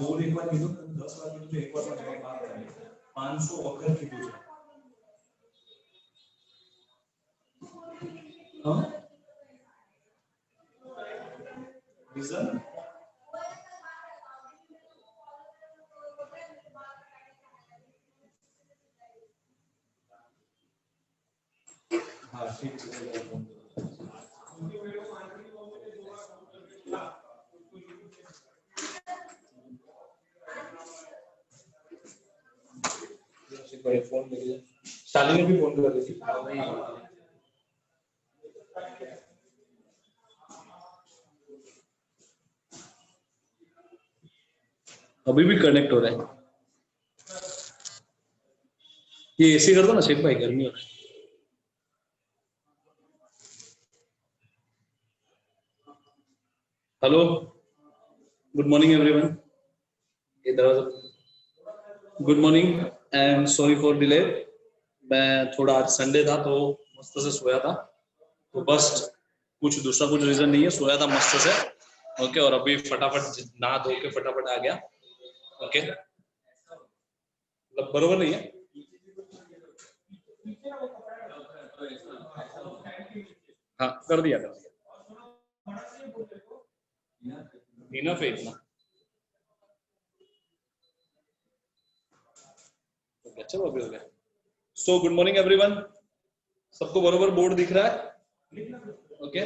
बोल एक बार कीधું 10 વાર कीधું એક વાર પણ જવાબ બાર આવે 500 વખત कीधું છે હા રીઝન હા ठीक છે फोन शालिनी भी फोन कर रही थी अभी भी कनेक्ट हो रहा है ये एसी कर दो ना शेख भाई गर्मी हो रहा है हेलो गुड मॉर्निंग एवरीवन ये दरवाजा good morning and sorry for delay मैं थोड़ा आज संडे था तो मस्त से सोया था तो बस कुछ दूसरा कुछ रीजन नहीं है सोया था मस्त से ओके और अभी फटाफट नहा धो के फटाफट आ गया ओके मतलब बरोबर नहीं है हाँ कर दिया इनफ है इतना चलो अभी हो गया सो गुड मॉर्निंग एवरीवन सबको बरोबर बोर्ड दिख रहा है ओके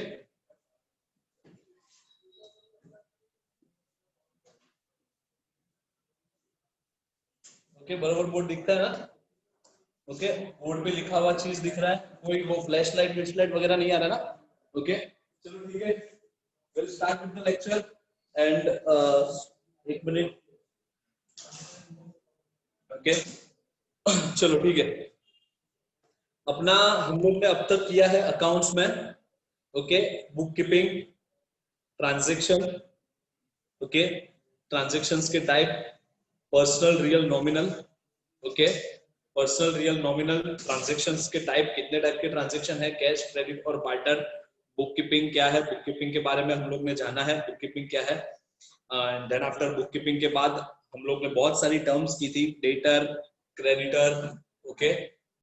ओके बरोबर बोर्ड दिखता है ना ओके बोर्ड पे लिखा हुआ चीज दिख रहा है कोई वो फ्लैश लाइट वगैरह नहीं आ रहा ना ओके चलो ठीक है we'll start with the lecture and एक मिनट ओके चलो ठीक है अपना हम लोग ने अब तक किया है अकाउंट्स में okay book keeping transaction okay transactions के type personal real nominal okay personal real nominal transactions के टाइप कितने टाइप के ट्रांजैक्शन है कैश क्रेडिट और बार्टर बुक कीपिंग क्या है बुक कीपिंग के बारे में हम लोग ने जाना है बुक कीपिंग क्या है and then after book keeping के बाद हम लोग ने बहुत सारी टर्म्स की थी debtor creditor okay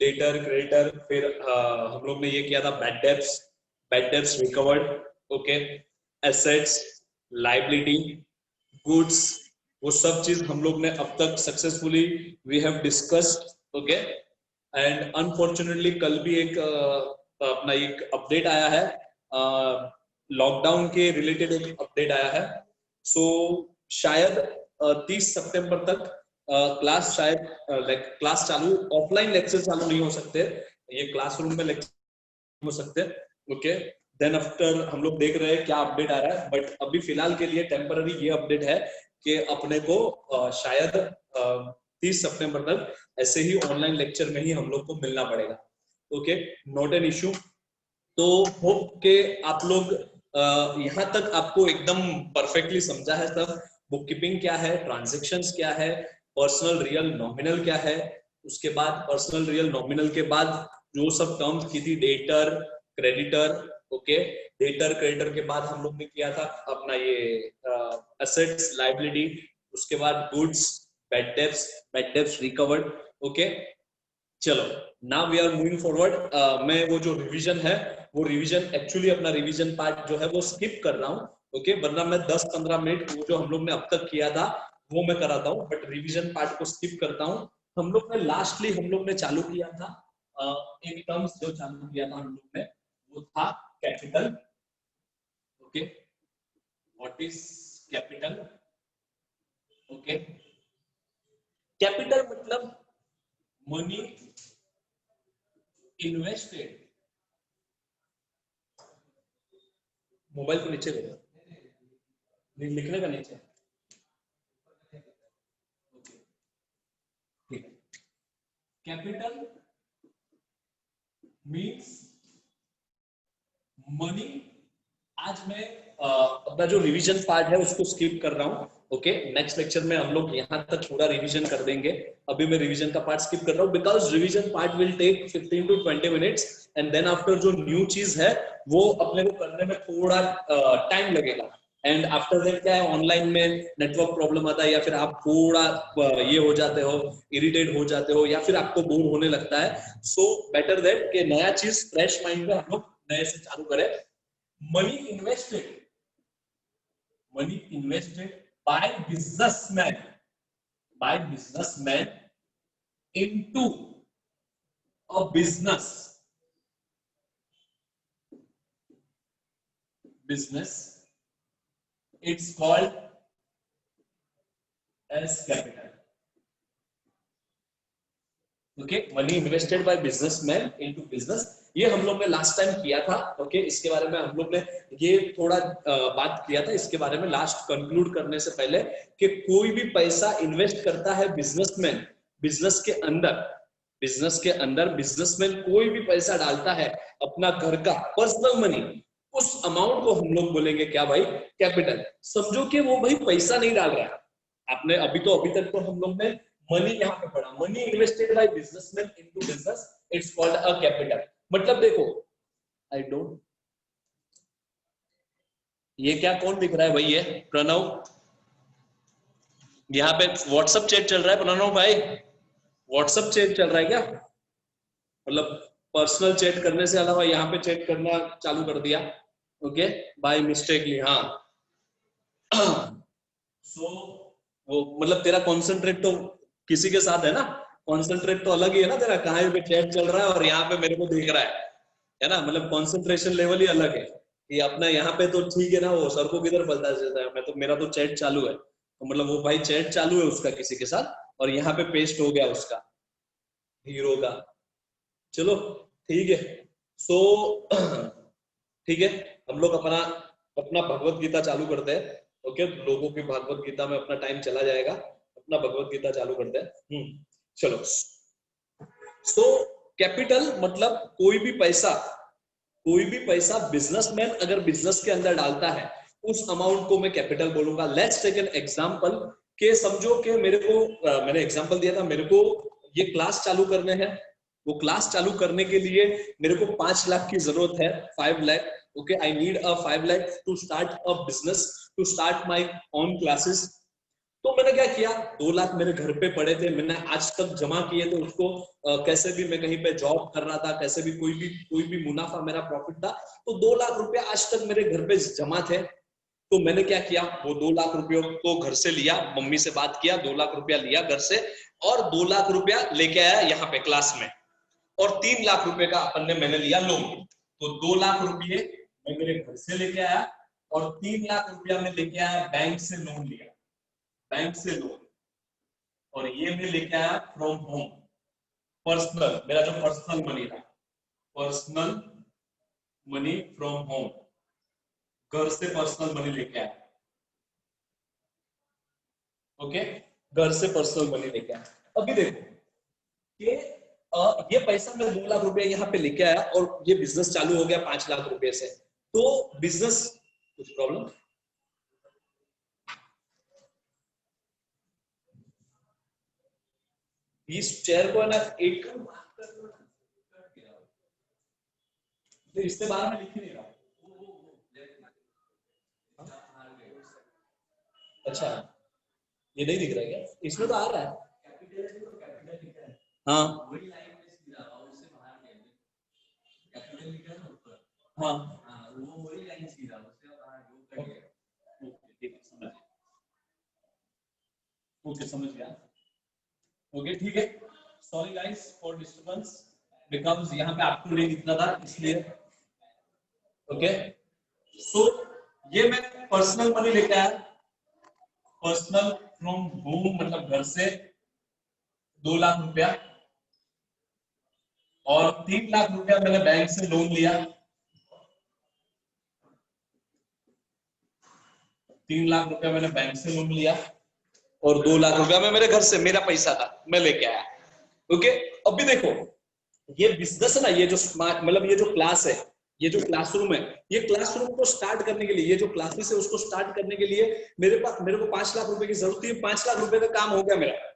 debtor creditor फिर हम लोग ने ये किया था bad debts recovered okay assets liability goods वो सब चीज हम लोग ने अब तक successfully we have discussed okay and unfortunately कल भी एक अपना एक अपडेट आया है लॉकडाउन के रिलेटेड एक अपडेट आया है सो शायद 30 सितंबर तक क्लास शायद क्लास चालू ऑफलाइन लेक्चर चालू नहीं हो सकते ये क्लासरूम में लेक्चर हो सकते ओके देन आफ्टर हम लोग देख रहे हैं क्या अपडेट आ रहा है बट अभी फिलहाल के लिए टेम्पररी ये अपडेट है कि अपने को शायद 30 सितंबर तक ऐसे ही ऑनलाइन लेक्चर में ही हम लोग को मिलना पड़ेगा ओके नॉट एन इश्यू तो होप के आप लोग यहाँ तक आपको एकदम परफेक्टली समझा है सब बुक कीपिंग क्या है ट्रांजैक्शंस क्या है पर्सनल रियल नॉमिनल क्या है उसके बाद पर्सनल रियल नॉमिनल के बाद जो सब टर्म्स की थी debtor creditor okay debtor creditor के बाद हम लोग ने किया था अपना ये एसेट्स लायबिलिटी उसके बाद goods bad debts recovered okay चलो now we are moving forward मैं वो जो रिवीजन है वो रिवीजन एक्चुअली अपना रिवीजन पार्ट जो है वो स्किप कर रहा हूँ ओके वरना मैं 10-15 मिनट वो जो हम लोग ने अब तक किया था वो मैं कराता हूँ बट रिवीजन पार्ट को स्किप करता हूँ हम लोग ने लास्टली हम लोग ने चालू किया था एक टर्म्स जो चालू किया था हम लोग ने वो था capital okay what is capital okay capital मतलब मनी इन्वेस्टेड मोबाइल को नीचे ले लिखने का नीचे ठीक है कैपिटल मीन्स मनी आज मैं अपना जो रिवीजन पार्ट है उसको स्किप कर रहा हूं ओके नेक्स्ट लेक्चर में हम लोग यहाँ तक पूरा रिवीजन कर देंगे। अभी मैं रिवीजन का पार्ट स्किप कर रहा हूँ because revision part will take 15 to 20 minutes and then after जो न्यू चीज है वो अपने को करने में थोड़ा टाइम लगेगा। एंड आफ्टर दैट क्या है, ऑनलाइन में नेटवर्क प्रॉब्लम आता है या फिर आप थोड़ा ये हो जाते हो, इरिटेट हो जाते हो या फिर आपको बोर होने लगता है। सो बेटर दैट कि नया चीज फ्रेश माइंड में हम लोग नए से चालू करें। Money invested by businessmen into a business it's called as capital. Okay money invested bye businessman into business, ये हम लोग ने लास्ट टाइम किया था। ओके इसके बारे में हम लोग ने ये थोड़ा बात किया था इसके बारे में लास्ट कंक्लूड करने से पहले कि कोई भी पैसा इन्वेस्ट करता है बिजनेसमैन, बिजनेस के अंदर बिजनेसमैन कोई भी पैसा डालता है अपना घर का पर्सनल मनी, उस अमाउंट को हम लोग बोलेंगे क्या भाई, कैपिटल। समझो कि वो भाई पैसा नहीं डाल रहा है, आपने अभी तक तो हम लोग ने मनी यहाँ पे पढ़ा, money invested bye businessman into business it's called a capital. मतलब देखो आई डोंट, ये क्या कौन दिख रहा है भाई, ये प्रणव, यहाँ पे व्हाट्सएप चैट चल रहा है प्रणव भाई, व्हाट्सएप चैट चल रहा है क्या? मतलब पर्सनल चैट करने से अलावा यहाँ पे चैट करना चालू कर दिया। ओके बाय मिस्टेकली, हाँ सो वो मतलब तेरा कॉन्सेंट्रेट तो किसी के साथ है ना, कॉन्सेंट्रेट तो अलग ही है ना तेरा, कहाँ पे चैट चल रहा है और यहाँ पे मेरे को दिख रहा है ना, मतलब कॉन्सेंट्रेशन लेवल ही अलग है। कि अपना यहाँ पे तो ठीक है ना, वो सर को किधर पता चलता है, मैं तो मेरा तो चैट चालू है, तो मतलब वो भाई चैट चालू है उसका किसी के साथ और यहाँ पे पेस्ट हो गया उसका हीरो का। चलो ठीक है, सो ठीक है हम लोग अपना भगवत गीता चालू करते हैं। ओके लोगों की भगवत गीता में अपना टाइम चला जाएगा, अपना भगवत गीता चालू करते हैं। चलो सो कैपिटल मतलब कोई भी पैसा बिजनेसमैन अगर बिजनेस के अंदर डालता है उस अमाउंट को मैं कैपिटल बोलूंगा। लेट्स टेक एन एग्जांपल के समझो कि मेरे को मैंने एग्जांपल दिया था, मेरे को ये क्लास चालू करने हैं, वो क्लास चालू करने के लिए मेरे को 5 लाख की जरूरत है, 5 lakh. Okay I need a 5 lakh to start a business, to start my own classes. तो मैंने क्या किया, 2 लाख मेरे घर पे पड़े थे, मैंने आज तक जमा किए थे उसको, कैसे भी मैं कहीं पे जॉब कर रहा था, कैसे भी कोई भी मुनाफा मेरा प्रॉफिट था, तो 2 लाख रुपए आज तक मेरे घर पे जमा थे। तो मैंने क्या किया, वो 2 लाख रुपयों को घर से लिया, मम्मी से बात किया, 2 लाख रुपया लिया घर से और 2 लाख रुपया लेके आया यहाँ पे क्लास में, और 3 लाख रुपए का मैंने लिया लोन। तो 2 लाख रुपये मैं मेरे घर से लेके आया और 3 लाख रुपया मैं लेके आया बैंक से लोन लिया, बैंक से लोन, और ये मैं लेके आया फ्रॉम होम, पर्सनल, मेरा जो पर्सनल मनी था, पर्सनल मनी फ्रॉम होम, घर से पर्सनल मनी लेके आया। ओके घर से पर्सनल मनी लेके आया। अभी देखो कि ये पैसा मैं 2 लाख रुपया यहाँ पे लेके आया और ये बिजनेस चालू हो गया 5 लाख रुपए से। तो बिजनेस कुछ प्रॉब्लम, इस चेयर को है ना एक इससे बाहर में लिख ही नहीं रहा। अच्छा ये नहीं दिख रहा है क्या, इसमें तो आ रहा है। हाँ हाँ ओके समझ गया। ओके ठीक है, sorry guys for disturbance, because यहाँ पे आपको नहीं दिखना था इसलिए। ओके सो ये मैं पर्सनल मनी लेके आया, पर्सनल फ्रॉम होम मतलब घर से 2 लाख रुपया, और 3 लाख रुपया मैंने बैंक से लोन लिया, 3 लाख रुपया मैंने बैंक से लोन लिया और 2 लाख रुपया में मेरे घर से मेरा पैसा था मैं लेके आया। ओके अभी देखो ये बिजनेस है ना, ये जो मतलब ये जो क्लास है ये जो क्लासरूम है, ये क्लासरूम को स्टार्ट करने के लिए, ये जो क्लासेस है उसको स्टार्ट करने के लिए मेरे को 5 लाख रुपए की जरूरत थी। 5 लाख रुपए का काम हो गया मेरा।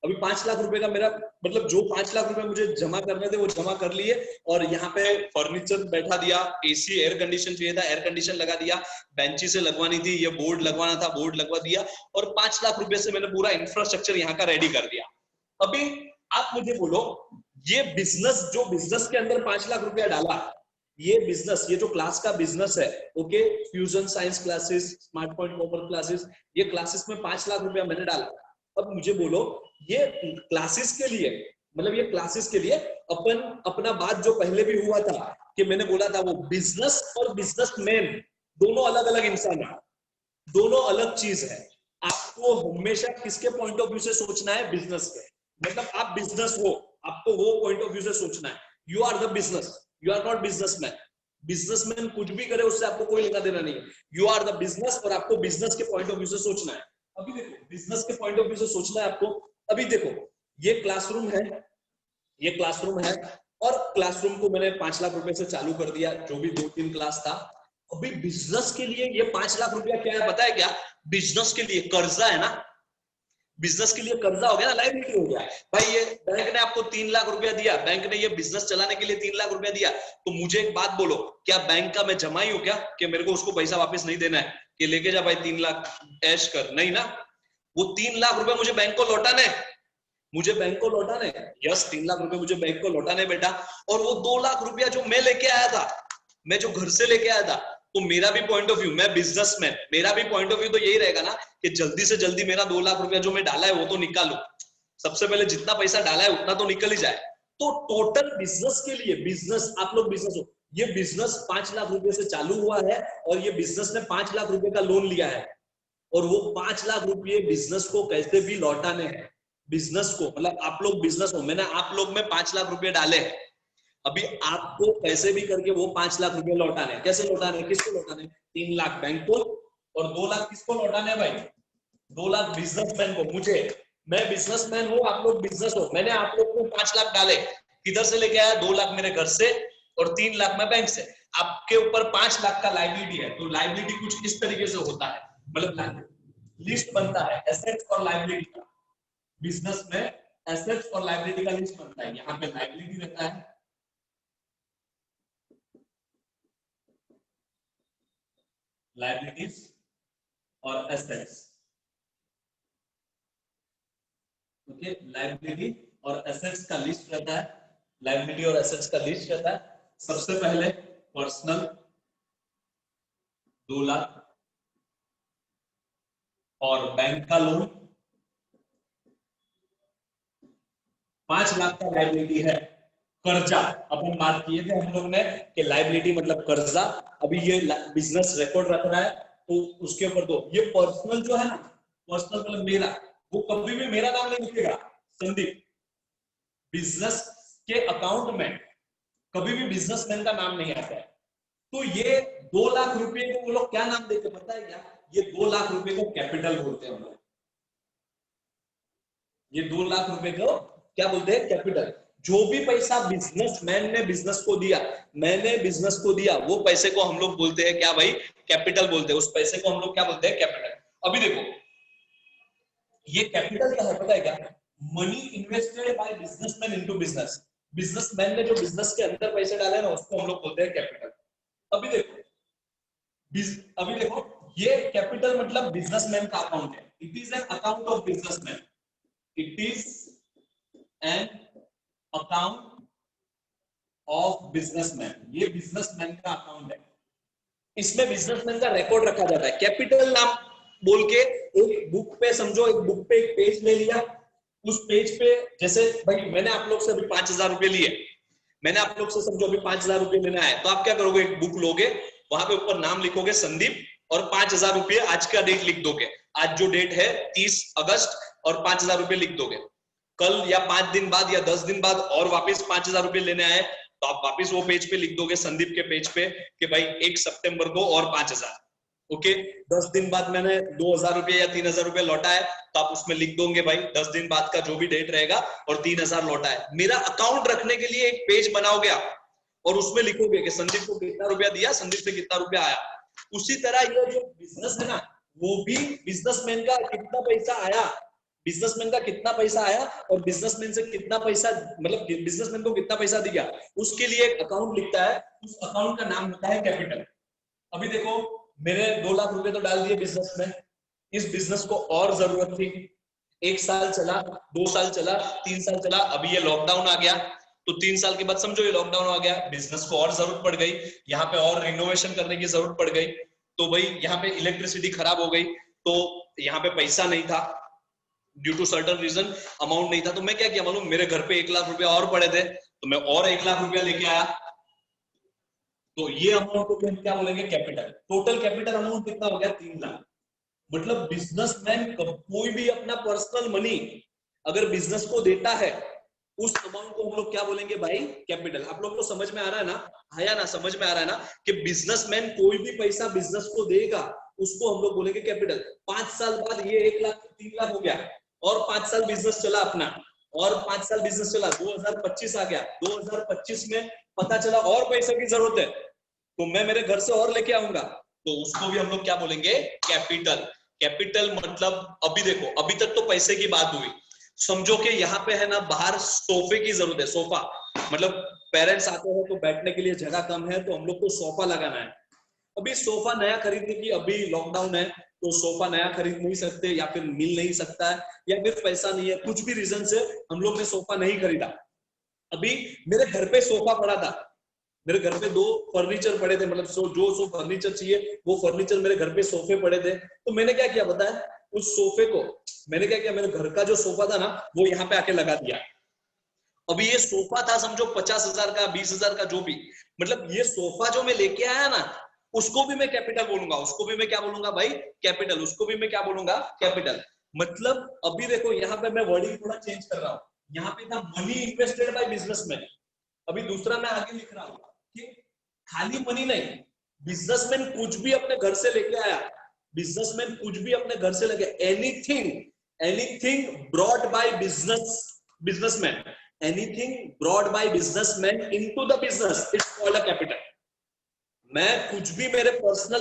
अभी 5 लाख रुपए का मेरा मतलब जो 5 लाख रुपए मुझे जमा करने थे वो जमा कर लिए, और यहाँ पे फर्नीचर बैठा दिया, एसी एयर कंडीशन चाहिए था, एयर कंडीशन लगा दिया, बेंचेस लगवानी थी, ये बोर्ड लगवाना था, बोर्ड लगवा दिया, और 5 लाख रुपए से मैंने पूरा इंफ्रास्ट्रक्चर यहाँ का रेडी कर दिया। अभी आप मुझे बोलो, ये बिजनेस, जो बिजनेस के अंदर 5 लाख रुपया डाला, ये बिजनेस, ये जो क्लास का बिजनेस है, okay, fusion science classes, smart point commerce classes, ये क्लासेस में 5 लाख रुपया मैंने डाला। अब मुझे बोलो, ये क्लासेस के लिए, मतलब ये क्लासेस के लिए अपन अपना बात जो पहले भी हुआ था कि मैंने बोला था, वो बिजनेस और बिजनेसमैन दोनों अलग अलग इंसान है, दोनों अलग चीज है। आपको हमेशा किसके पॉइंट ऑफ व्यू से सोचना है? बिजनेस के। मतलब आप बिजनेस हो, आपको वो पॉइंट ऑफ व्यू से सोचना है। You are the business, you are not businessman. Businessman कुछ भी करे उससे आपको कोई लेना देना नहीं है। यू आर द बिजनेस, और आपको बिजनेस के पॉइंट ऑफ व्यू से सोचना है। अभी देखो, बिजनेस के पॉइंट ऑफ व्यू से सोचना है आपको। अभी देखो, ये क्लासरूम है, ये क्लासरूम है, और क्लासरूम को मैंने 5 लाख रुपए से चालू कर दिया, जो भी 2-3 क्लास था। अभी बिजनेस के लिए ये 5 लाख रुपया क्या है पता है क्या? बिजनेस के लिए कर्जा है ना, बिजनेस के लिए कर्जा हो गया ना, लायबिलिटी हो गया भाई। ये बैंक ने आपको 3 लाख रुपया दिया, बैंक ने ये बिजनेस चलाने के लिए 3 लाख रुपया दिया, तो मुझे एक बात बोलो, क्या बैंक का मैं जमाई हूं क्या कि मेरे को उसको पैसा वापस नहीं देना है कि लेके जा भाई 3 लाख ऐश कर? नहीं ना, वो 3 लाख रुपए मुझे बैंक को लौटाने, मुझे बैंक को लौटाने, यस 3 लाख रुपए मुझे बैंक को लौटाने बेटा। और वो 2 लाख रुपया जो मैं लेके आया था, मैं जो घर से लेके आया था, तो मेरा भी पॉइंट ऑफ व्यू, मैं बिजनेसमैन, मेरा भी पॉइंट ऑफ व्यू तो यही रहेगा ना कि जल्दी से जल्दी मेरा 2 लाख रुपया जो मैं डाला है वो तो निकालू। सबसे पहले जितना पैसा डाला है उतना तो निकल ही जाए। तो टोटल बिजनेस के लिए, बिजनेस, आप लोग बिजनेस हो, ये बिजनेस 5 लाख रुपए से चालू हुआ है, और ये बिजनेस ने 5 लाख रुपए का लोन लिया है, और वो 5 लाख रुपए बिजनेस को कैसे भी लौटाने हैं। बिजनेस को, मतलब आप लोग बिजनेस हो, मैंने आप लोग में 5 लाख रुपए डाले हैं, अभी आपको कैसे भी करके वो 5 लाख रुपए लौटाने। कैसे लौटाने, किसको लौटाने? 3 लाख बैंक को, और 2 लाख किसको लौटाने हैं भाई? 2 लाख बिजनेसमैन को, मुझे। मैं बिजनेसमैन हूँ, आप लोग बिजनेस हो, मैंने आप लोग को 5 लाख डाले, किधर से लेके आया? 2 लाख मेरे घर से, और 3 लाख मैं बैंक से। आपके ऊपर 5 लाख का लायबिलिटी है, तो लायबिलिटी कुछ इस तरीके से होता है, मतलब लिस्ट बनता है एसेट्स और लायबिलिटी का। बिजनेस में एसेट्स और लायबिलिटी का लिस्ट बनता है। यहाँ पे लायबिलिटी रहता है, लायबिलिटीज और एसेट्स, ओके, लायबिलिटी और एसेट्स का लिस्ट रहता है, लायबिलिटी और एसेट्स का लिस्ट रहता है। सबसे पहले पर्सनल 2 लाख, और बैंक का लोन 5 लाख का लायबिलिटी है। कर्जा, अपन बात किए थे हम लोग ने कि लायबिलिटी मतलब कर्जा। अभी ये बिजनेस रिकॉर्ड रख रहा है, तो उसके ऊपर दो। ये पर्सनल जो है ना, पर्सनल मतलब मेरा, वो कभी भी मेरा नाम नहीं लिखेगा संदीप। बिजनेस के अकाउंट में कभी भी बिजनेसमैन का नाम नहीं आता है। तो ये 2 लाख रुपए को वो लोग क्या नाम देते पता है क्या? ये 2 लाख रुपए को कैपिटल बोलते हैं हम लोग। ये 2 लाख रुपए को क्या बोलते हैं? कैपिटल। जो भी पैसा बिजनेसमैन ने बिजनेस को दिया, मैंने बिजनेस को दिया, वो पैसे को हम लोग बोलते हैं क्या भाई? कैपिटल बोलते हैं। उस पैसे को हम लोग क्या बोलते हैं? कैपिटल। अभी देखो, ये कैपिटल क्या है पता है क्या? Money invested bye businessman into business. Businessman ने जो बिजनेस के अंदर पैसे डाले ना, उसको हम लोग बोलते हैं कैपिटल। अभी देखो, अभी देखो, ये कैपिटल मतलब बिजनेसमैन का अकाउंट है। It is an account of businessman, it is an account of businessman. ये बिजनेसमैन का अकाउंट है, इसमें बिजनेसमैन का रिकॉर्ड रखा जाता है। कैपिटल नाम बोल के एक बुक पे, समझो एक बुक पे एक पेज ले लिया, उस पेज पे जैसे भाई मैंने आप लोग से अभी 5,000 रुपए लिए, मैंने आप लोग से समझो अभी 5,000 रुपए लेने आए, तो आप क्या करोगे? एक बुक लोगे, वहां पे ऊपर नाम लिखोगे संदीप, और 5,000 रुपए आज का डेट लिख दोगे। आज जो डेट है 30 अगस्त, और 5,000 रुपए लिख दोगे। कल या 5 दिन बाद या 10 दिन बाद और वापस 5,000 रुपए लेने आए, तो आप वापस वो पेज पे लिख दोगे, संदीप के पेज पे, कि भाई 1 सितंबर को और 5,000। ओके, 10 दिन बाद मैंने 2,000 रुपए या 3,000 रुपए लौटा है, तो आप उसमें लिख दोगे भाई 10 दिन बाद का जो भी डेट रहेगा, और 3,000 लौटा है। मेरा अकाउंट रखने के लिए एक पेज बनाओगे आप, और उसमें लिखोगे कि संदीप को कितना रुपया दिया, संदीप से कितना रुपया आया। उसी तरह ये जो बिजनेस है ना, वो भी बिजनेसमैन का कितना पैसा आया, बिजनेसमैन का कितना पैसा आया और बिजनेसमैन से कितना पैसा, मतलब बिजनेसमैन को कितना पैसा दिया, उसके लिए एक अकाउंट लिखता है, उस अकाउंट का नाम होता है कैपिटल। अभी देखो मेरे 2 लाख रुपए तो डाल दिए बिजनेस में, इस बिजनेस को और जरूरत थी, 1 साल चला, 2 साल चला, 3 साल चला, अभी ये लॉकडाउन आ गया, तो 3 साल के बाद समझो ये लॉकडाउन आ गया, बिजनेस को और जरूरत पड़ गई, यहाँ पे और रिनोवेशन करने की जरूरत पड़ गई, तो भाई यहाँ पे इलेक्ट्रिसिटी खराब हो गई, तो यहाँ पे पैसा नहीं था, due to certain reason amount नहीं था, तो मैं क्या किया मालूम, मेरे घर पे 1 लाख रुपया और पड़े थे, तो मैं और 1 लाख रुपया लेके आया, तो ये अमाउंट को हम क्या बोलेंगे, कैपिटल। टोटल कैपिटल अमाउंट कितना हो गया, 3 लाख। मतलब बिजनेसमैन कोई भी अपना पर्सनल मनी अगर बिजनेस को देता है, उस अमाउंट को हम लोग क्या बोलेंगे भाई, कैपिटल। आप लोग को समझ में आ रहा है ना, आया ना, समझ में आ रहा है ना कि बिजनेसमैन कोई भी पैसा बिजनेस को देगा, उसको हम लोग बोलेंगे कैपिटल। 5 साल बाद ये 1 लाख 3 लाख हो गया, और 5 साल बिजनेस चला अपना, और 5 साल बिजनेस चला, 2025 आ गया, 2025 में पता चला और पैसे की जरूरत है, तो मैं मेरे घर से और लेके आऊंगा, तो उसको भी हम लोग क्या बोलेंगे, कैपिटल। कैपिटल मतलब अभी देखो, अभी तक तो पैसे की बात हुई, समझो कि यहाँ पे है ना बाहर सोफे की जरूरत है, सोफा, मतलब पेरेंट्स आते हैं तो बैठने के लिए जगह कम है, तो हम लोग को सोफा लगाना है। अभी सोफा नया खरीदने की, अभी लॉकडाउन है तो सोफा नया खरीद नहीं सकते, या फिर मिल नहीं सकता है, या फिर पैसा नहीं है, कुछ भी रीजन से हम लोग ने सोफा नहीं खरीदा। अभी मेरे घर पे सोफा पड़ा था, मेरे घर पे 2 फर्नीचर पड़े थे, मतलब जो फर्नीचर चाहिए वो फर्नीचर मेरे घर पे सोफे पड़े थे, तो मैंने क्या किया पता है, उस सोफे को मैंने क्या किया, मेरे घर का जो सोफा था ना वो यहाँ पे आके लगा दिया। अभी ये सोफा था समझो 50,000 का, 20,000 का, जो भी, मतलब ये सोफा जो मैं लेके आया ना, उसको भी मैं कैपिटल बोलूंगा, उसको भी मैं क्या बोलूंगा भाई, कैपिटल, उसको भी मैं क्या बोलूंगा, कैपिटल। मतलब अभी देखो यहाँ पे मैं वर्डिंग थोड़ा चेंज कर रहा हूँ, यहाँ पे था मनी इन्वेस्टेड बाय बिजनेसमैन, अभी दूसरा मैं आगे लिख रहा हूँ कि खाली मनी नहीं, बिजनेसमैन कुछ भी अपने घर से लेके आया, बिजनेसमैन कुछ भी अपने घर से लेके, anything brought by businessman, anything brought by businessman into the business, it's called a capital. मैं कुछ भी मेरे पर्सनल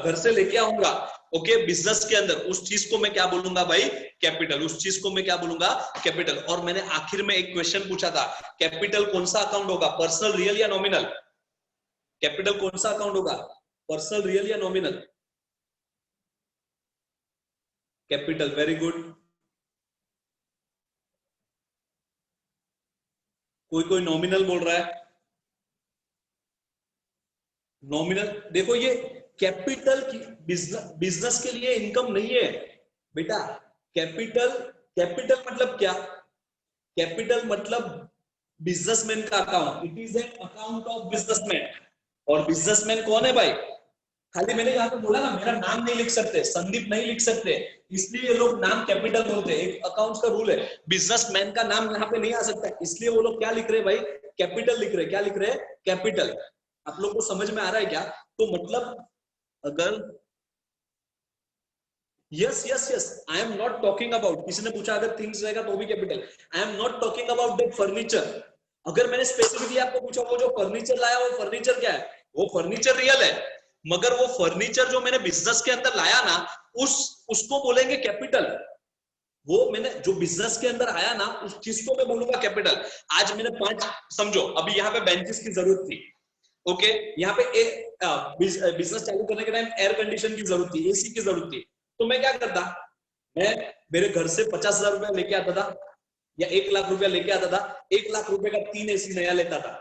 घर से लेके आऊंगा, ओके, बिजनेस के अंदर, उस चीज को मैं क्या बोलूंगा भाई, कैपिटल, उस चीज को मैं क्या बोलूंगा, कैपिटल। और मैंने आखिर में एक क्वेश्चन पूछा था, कैपिटल कौन सा अकाउंट होगा, पर्सनल, रियल या नॉमिनल, कैपिटल कौन सा अकाउंट होगा, पर्सनल, रियल या नॉमिनल, कैपिटल, वेरी गुड। कोई नॉमिनल बोल रहा है, नॉमिनल, देखो ये कैपिटल की बिजनेस के लिए इनकम नहीं है बेटा, कैपिटल, कैपिटल मतलब क्या, कैपिटल मतलब बिजनेसमैन का account, it is an account of businessman. और बिजनेसमैन कौन है भाई, खाली मैंने यहाँ पे बोला ना, मेरा नाम नहीं लिख सकते, संदीप नहीं लिख सकते, इसलिए ये लोग नाम कैपिटल बोलते हैं, एक अकाउंट्स का रूल है, बिजनेसमैन का नाम यहाँ पे नहीं आ सकता, इसलिए वो लोग क्या लिख रहे हैं भाई, कैपिटल लिख रहे हैं, क्या लिख रहे हैं, कैपिटल। आप लोग को समझ में आ रहा है क्या, तो मतलब अगर, yes yes yes, I am not talking about, किसी ने पूछा अगर थिंग्स रहेगा तो भी capital, I am not talking about that furniture. अगर मैंने स्पेसिफिकली आपको पूछा वो जो फर्नीचर लाया वो फर्नीचर क्या है, वो फर्नीचर रियल है, मगर वो फर्नीचर जो मैंने बिजनेस के अंदर लाया ना, उसको बोलेंगे कैपिटल। वो मैंने जो बिजनेस के अंदर आया ना, उस चीज को मैं बोलूंगा कैपिटल। आज मैंने 5, समझो अभी यहाँ पे बेंचेस की जरूरत थी, ओके, यहाँ पे एक बिजनेस चालू करने के टाइम एयर कंडीशन की जरूरत थी, एसी की जरूरत थी, तो मैं क्या करता, मैं मेरे घर से 50,000 रुपया लेके आता था, या 1 लाख रुपया लेके आता था, 1 लाख रुपए का 3 एसी नया लेता था,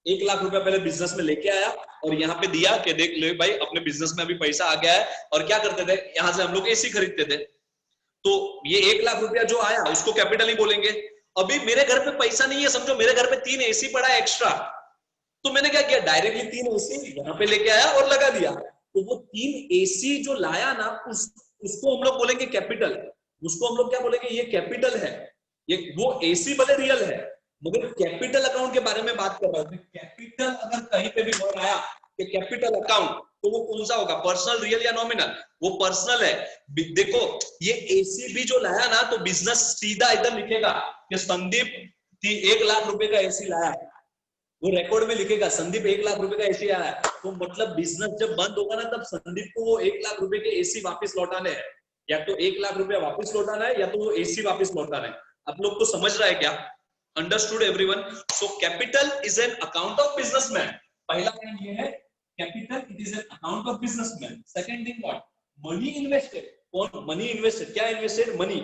1 लाख रुपया पहले बिजनेस में लेके आया और यहाँ पे दिया कि देख ले भाई, अपने बिजनेस में अभी पैसा आ गया है, और क्या करते थे, यहाँ से हम लोग एसी खरीदते थे, तो ये 1 लाख रुपया जो आया उसको कैपिटल ही बोलेंगे। अभी मेरे घर पे पैसा नहीं है, समझो मेरे घर पे 3 एसी पड़ा है एक्स्ट्रा, तो मैंने क्या किया, डायरेक्टली 3 एसी यहाँ पे लेके आया और लगा दिया, तो वो 3 एसी जो लाया ना, उसको हम लोग बोलेंगे कैपिटल, उसको हम लोग क्या बोलेंगे, ये कैपिटल है, ये वो एसी भले रियल है, मगर कैपिटल अकाउंट के बारे में बात कर रहा हूं। कैपिटल अगर कहीं पे भी वर्ड आया कि कैपिटल अकाउंट, तो वो कौन सा होगा, पर्सनल, रियल या नॉमिनल, वो पर्सनल है। देखो ये एसी भी जो लाया ना, तो बिजनेस सीधा इधर लिखेगा कि संदीप 1 लाख रुपए का एसी लाया, वो रिकॉर्ड में लिखेगा संदीप 1 लाख रुपए का एसी आया है, तो मतलब बिजनेस जब बंद होगा ना तब संदीप को वो 1 लाख रुपए के एसी वापस लौटाने हैं, या तो 1 लाख रुपया वापस लौटाना है या तो वो एसी वापस लौटाना है। आप लोग को समझ रहा है क्या? Understood everyone? So capital is an account of businessman. पहला पॉइंट ये है capital it is an account of businessman. Second thing what? Money invested. कौन मनी इन्वेस्टेड? क्या इन्वेस्टेड? मनी।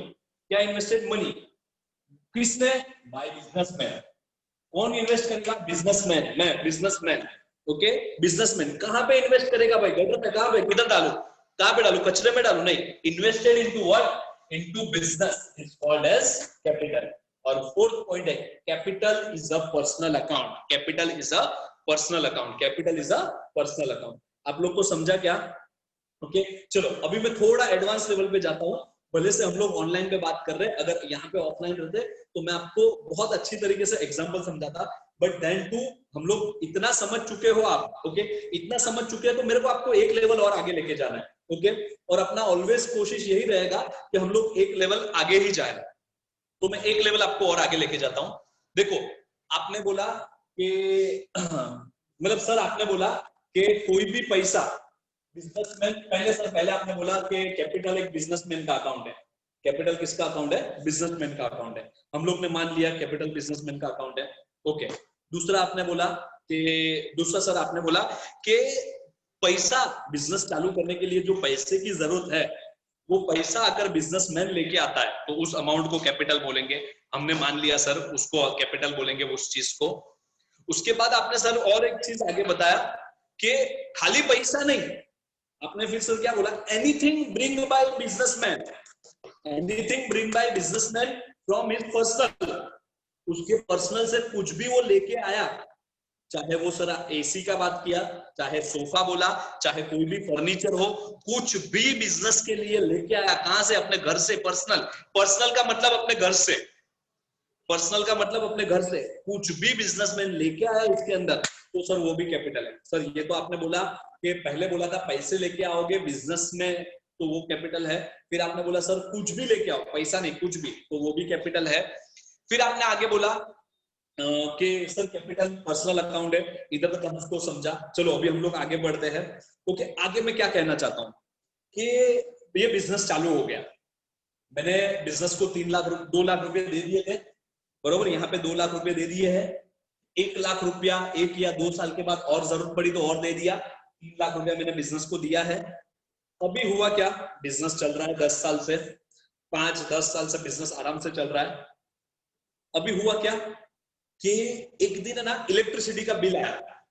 क्या इन्वेस्टेड? मनी। किसने? By businessman. कौन इन्वेस्ट करेगा? Businessman. मैं बिजनेसमैन। ओके, बिजनेसमैन कहां पे इन्वेस्ट करेगा भाई? गटर में? कहां पे? किधर डालू? कहां पे डालू? कचरे में डालू? नहीं, invested into what? Into business is called as capital. और फोर्थ पॉइंट है capital is a personal account. Capital is a personal account. Capital is a personal account. आप लोग को समझा क्या? ओके, चलो अभी मैं थोड़ा एडवांस लेवल पे जाता हूँ। भले से हम लोग ऑनलाइन पे बात कर रहे हैं, अगर यहाँ पे ऑफलाइन रहते तो मैं आपको बहुत अच्छी तरीके से एग्जांपल समझाता, बट देन टू हम लोग इतना समझ चुके हो आप, ओके, इतना समझ चुके हैं तो मेरे को आपको एक लेवल और आगे लेके जाना है, ओके। और अपना ऑलवेज कोशिश यही रहेगा कि हम लोग एक लेवल आगे ही जाए, तो मैं एक लेवल आपको और आगे लेके जाता हूँ। देखो, आपने बोला कि मतलब सर आपने बोला कि कोई भी पैसा बिजनेसमैन, पहले सर पहले आपने बोला कि कैपिटल एक बिजनेसमैन का अकाउंट है। कैपिटल किसका अकाउंट है? बिजनेसमैन का अकाउंट है। हम लोग ने मान लिया कैपिटल बिजनेसमैन का अकाउंट है, ओके। दूसरा आपने बोला कि दूसरा सर आपने बोला कि पैसा बिजनेस चालू करने के लिए जो पैसे की जरूरत है वो पैसा अगर बिजनेसमैन लेके आता है तो उस अमाउंट को कैपिटल बोलेंगे। हमने मान लिया सर उसको कैपिटल बोलेंगे उस चीज को। उसके बाद आपने सर और एक चीज आगे बताया कि खाली पैसा नहीं, आपने फिर सर क्या बोला? Anything bring by businessman, anything bring by businessman from his personal. उसके पर्सनल से कुछ भी वो लेके आया, चाहे वो सर एसी का बात किया, चाहे सोफा बोला, चाहे कोई भी फर्नीचर हो, कुछ भी बिजनेस के लिए लेके आया। कहां से? अपने घर से। पर्सनल, पर्सनल का मतलब अपने घर से। पर्सनल का मतलब अपने घर से कुछ भी बिजनेसमैन लेके आया इसके अंदर, तो सर वो भी कैपिटल है। सर ये तो आपने बोला कि पहले बोला था पैसे लेके आओगे बिजनेस में तो वो कैपिटल है। फिर आपने बोला सर कुछ भी लेके आओ, पैसा नहीं कुछ भी, तो वो भी कैपिटल है। फिर आपने आगे बोला कि सर कैपिटल पर्सनल अकाउंट है। इधर तक हम उसको समझा। चलो अभी हम लोग आगे बढ़ते हैं। ओके, आगे मैं क्या कहना चाहता हूँ कि ये बिजनेस चालू हो गया, मैंने बिजनेस को 2 लाख रुपए दे दिए थे, बरोबर। यहाँ पे 2 लाख रुपए दे दिए हैं। 1 लाख रुपया 1 या 2 साल के बाद और जरूरत पड़ी तो और दे दिया। 3 लाख रुपया मैंने बिजनेस को दिया है। अभी हुआ क्या? बिजनेस चल रहा है 10 साल से, 5-10 साल से बिजनेस आराम से चल रहा है। अभी हुआ क्या कि एक दिन ना इलेक्ट्रिसिटी का बिल आया।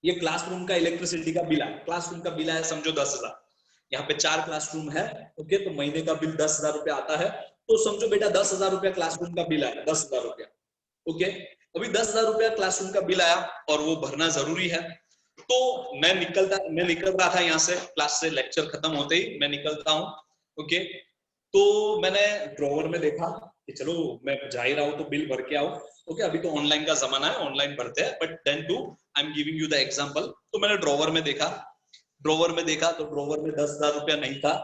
ये क्लासरूम का इलेक्ट्रिसिटी का बिल आया। क्लासरूम का बिल आया समझो 10,000। यहाँ पे 4 क्लासरूम है, ओके, तो महीने का बिल 10,000 रुपया आता है। तो समझो बेटा 10,000 रुपया क्लासरूम का बिल आया, 10,000 रुपया, ओके। अभी 10,000 रुपया क्लासरूम का बिल आया और वो भरना जरूरी है। तो मैं निकल रहा था यहाँ से, क्लास से लेक्चर खत्म होते ही मैं निकलता हूँ, ओके। तो मैंने ड्रॉवर में देखा कि चलो मैं जा ही रहा हूँ तो बिल भर के आओ, ओके। अभी तो ऑनलाइन का जमाना है, ऑनलाइन भरते हैं, but then to I am giving you the example. तो मैंने ड्रॉवर में देखा, तो ड्रॉवर में 10,000 रुपया नहीं था।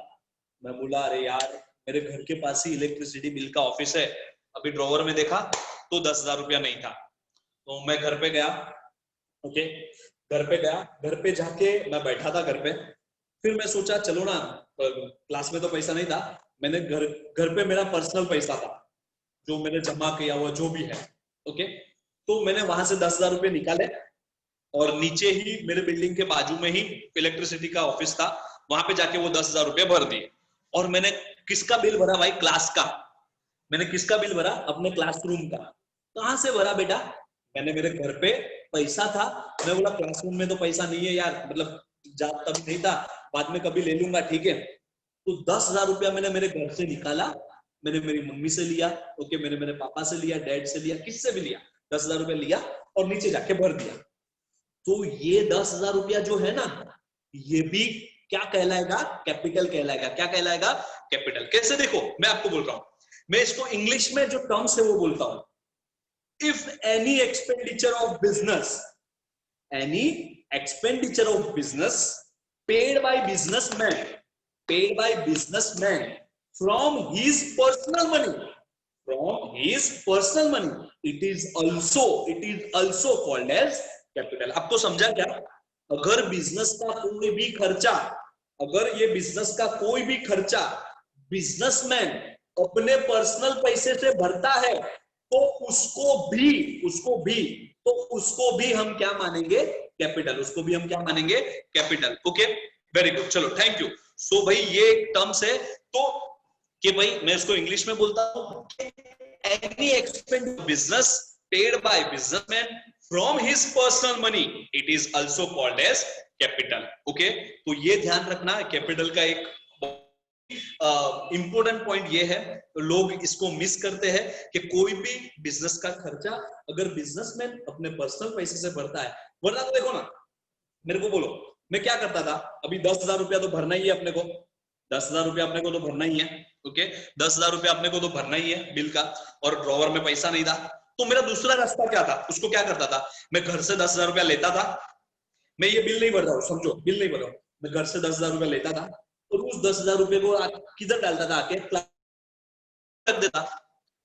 मैं बोला अरे यार मेरे घर के पास ही इलेक्ट्रिसिटी बिल का ऑफिस है। अभी ड्रॉवर में देखा तो 10,000 रुपया नहीं था। तो मैं घर पे गया, ओके, घर पे गया। घर पे जाके मैं बैठा था घर पे। फिर मैं सोचा चलो ना, क्लास में तो पैसा नहीं था, मैंने घर पे मेरा पर्सनल पैसा था जो मैंने जमा किया हुआ जो भी है, ओके। तो मैंने वहां से 10,000 रुपये निकाले और नीचे ही मेरे बिल्डिंग के बाजू में ही इलेक्ट्रिसिटी का ऑफिस था, वहां पे जाके वो 10,000 रुपये भर दिए। और मैंने किसका बिल भरा भाई? क्लास का। मैंने किसका बिल भरा? अपने क्लासरूम का। कहां से भरा बेटा? मैंने मेरे घर पे पैसा था, मैं बोला क्लासरूम में तो पैसा नहीं है यार, मतलब तभी नहीं था, बाद में कभी ले लूंगा, ठीक है। तो 10,000 रुपया मैंने मेरे घर से निकाला, मैंने मेरी मम्मी से लिया, ओके, मैंने मेरे पापा से लिया, डैड से लिया, किससे भी लिया, 10,000 रुपया लिया और नीचे जाके भर दिया। तो ये 10,000 रुपया जो है ना, ये भी क्या कहलाएगा? कैपिटल कहलाएगा। क्या कहलाएगा? कैपिटल। कैसे? देखो मैं आपको बोल रहा हूं, मैं इसको इंग्लिश में जो टर्म्स है वो बोलता हूं। If any expenditure of business, any expenditure of business paid by businessman, from his personal money, it is also called as capital. अब तो समझा क्या? अगर बिजनेस का कोई भी खर्चा, अगर ये बिजनेस का कोई भी खर्चा बिजनेसमैन अपने पर्सनल पैसे से भरता है तो उसको भी हम क्या मानेंगे? कैपिटल। उसको भी हम क्या मानेंगे? कैपिटल। ओके, वेरी गुड, चलो थैंक यू। सो भाई ये एक टर्म्स है, तो कि भाई मैं इसको इंग्लिश में बोलता हूं, any expense business paid by businessman from his personal money, it is also called as capital. Okay, तो ये ध्यान रखना, कैपिटल का एक इंपॉर्टेंट पॉइंट ये है, लोग इसको मिस करते हैं कि कोई भी बिजनेस का खर्चा अगर बिजनेसमैन अपने पर्सनल पैसे से भरता है, वरना तो देखो ना, मेरे को बोलो मैं क्या करता था, अभी 10,000 रुपया तो भरना ही है अपने को, 10,000 रुपया अपने को तो भरना ही है। ओके, 10,000 रुपया अपने को तो भरना ही है बिल का, और ड्रॉवर में पैसा नहीं था, तो मेरा दूसरा रास्ता क्या था? उसको क्या करता था, मैं घर से 10,000 रुपया लेता था, मैं ये बिल नहीं भर रहा हूँ, समझो बिल नहीं भर रहा हूँ, मैं घर से 10,000 रुपया लेता था और उस 10,000 रुपये को किधर डालता था? आके रख देता,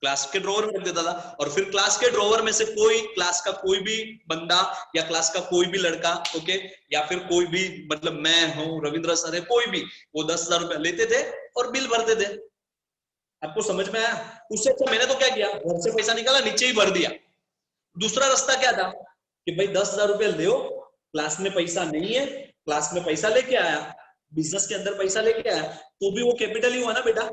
क्लास के ड्रॉवर में रख देता था, और फिर क्लास के ड्रॉवर में से क्लास का कोई भी बंदा या क्लास का कोई भी लड़का, ओके, या फिर कोई भी, मतलब मैं हूं, रविंद्र सर है, कोई भी, वो 10,000 रुपया लेते थे और बिल भरते थे। आपको समझ में आया? उससे अच्छा मैंने तो क्या किया, घर से पैसा निकाला, नीचे ही भर दिया। दूसरा रास्ता क्या था कि भाई 10,000 रुपया ले, क्लास में पैसा नहीं है, क्लास में पैसा लेके आया, बिजनेस के अंदर पैसा लेके आया, तो भी वो कैपिटल ही हुआ ना बेटा।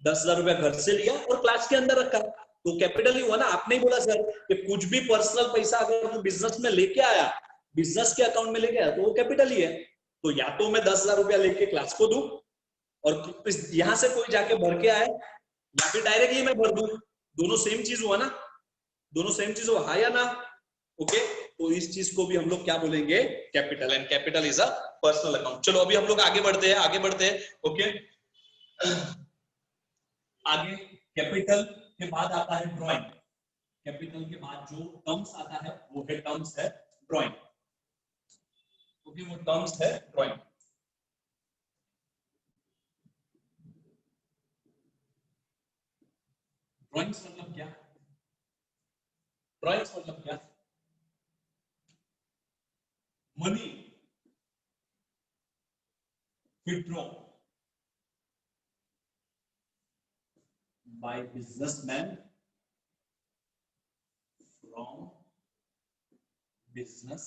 10,000 रुपया घर से लिया और क्लास के अंदर रखा, तो कैपिटल ही हुआ ना। आपने ही बोला सर कि कुछ भी पर्सनल पैसा अगर तू बिजनेस में लेके आया, बिजनेस के अकाउंट में लेके आया, तो वो कैपिटल ही है। तो या तो मैं 10,000 रुपया लेके क्लास को दूं और यहां से कोई जाके भर के आए, या फिर डायरेक्टली मैं भर दूं, दोनों सेम चीज हुआ ना, दोनों सेम चीज हुआ, हाँ या ना? ओके, तो इस चीज को भी हम लोग क्या बोलेंगे? Capital. And capital is a personal account. चलो अभी हम लोग आगे बढ़ते हैं, ओके। आगे कैपिटल के बाद आता है ड्राइंग। कैपिटल के बाद जो टर्म्स आता है वो है टर्म्स है ड्राइंग। ओके, वो टर्म्स है ड्राइंग। ड्राइंग्स मतलब क्या? ड्राइंग्स मतलब क्या? Money withdraw by businessmen from business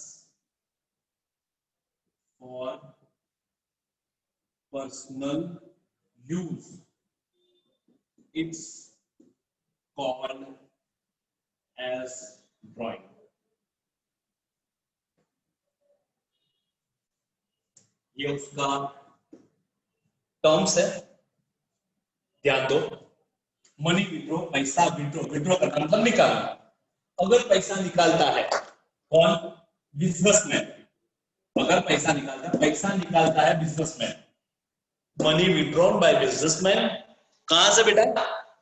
for personal use, it's called as drawing. ये उसका टर्म्स है, ध्यान दो। मनी विड्रॉ, पैसा विड्रॉ करना मतलब निकालना। अगर पैसा निकालता है कौन? बिजनेसमैन। अगर पैसा निकालता है businessman. Money withdrawn bye businessman. कहां से बेटा?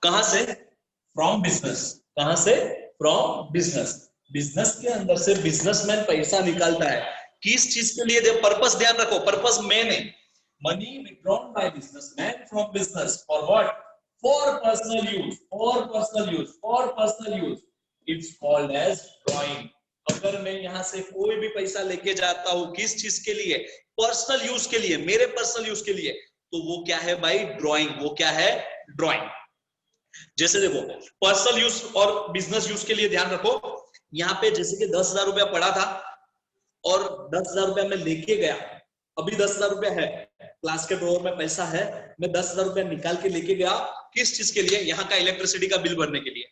कहां से? From business. कहां से? From business. बिजनेस के अंदर से बिजनेसमैन पैसा निकालता है, किस चीज के लिए? पर्पस ध्यान रखो, पर्पस मेन है। Money withdrawn bye businessman from business for what? For personal use, it's called as drawing. अगर मैं यहाँ से कोई भी पैसा लेके जाता हूँ, किस चीज के लिए? पर्सनल यूज के लिए, मेरे पर्सनल यूज के लिए, तो वो क्या है भाई? ड्राइंग। वो क्या है? ड्राइंग। जैसे देखो, पर्सनल यूज और बिजनेस यूज के लिए ध्यान रखो, यहाँ पे जैसे कि 10,000 रुपया पड़ा था और 10,000 रुपया मैं लेके गया, अभी 10,000 रुपया है, क्लास के ड्रॉवर में पैसा है, मैं 10,000 रुपया निकाल के लेके गया, किस चीज के लिए? यहाँ का इलेक्ट्रिसिटी का बिल भरने के लिए,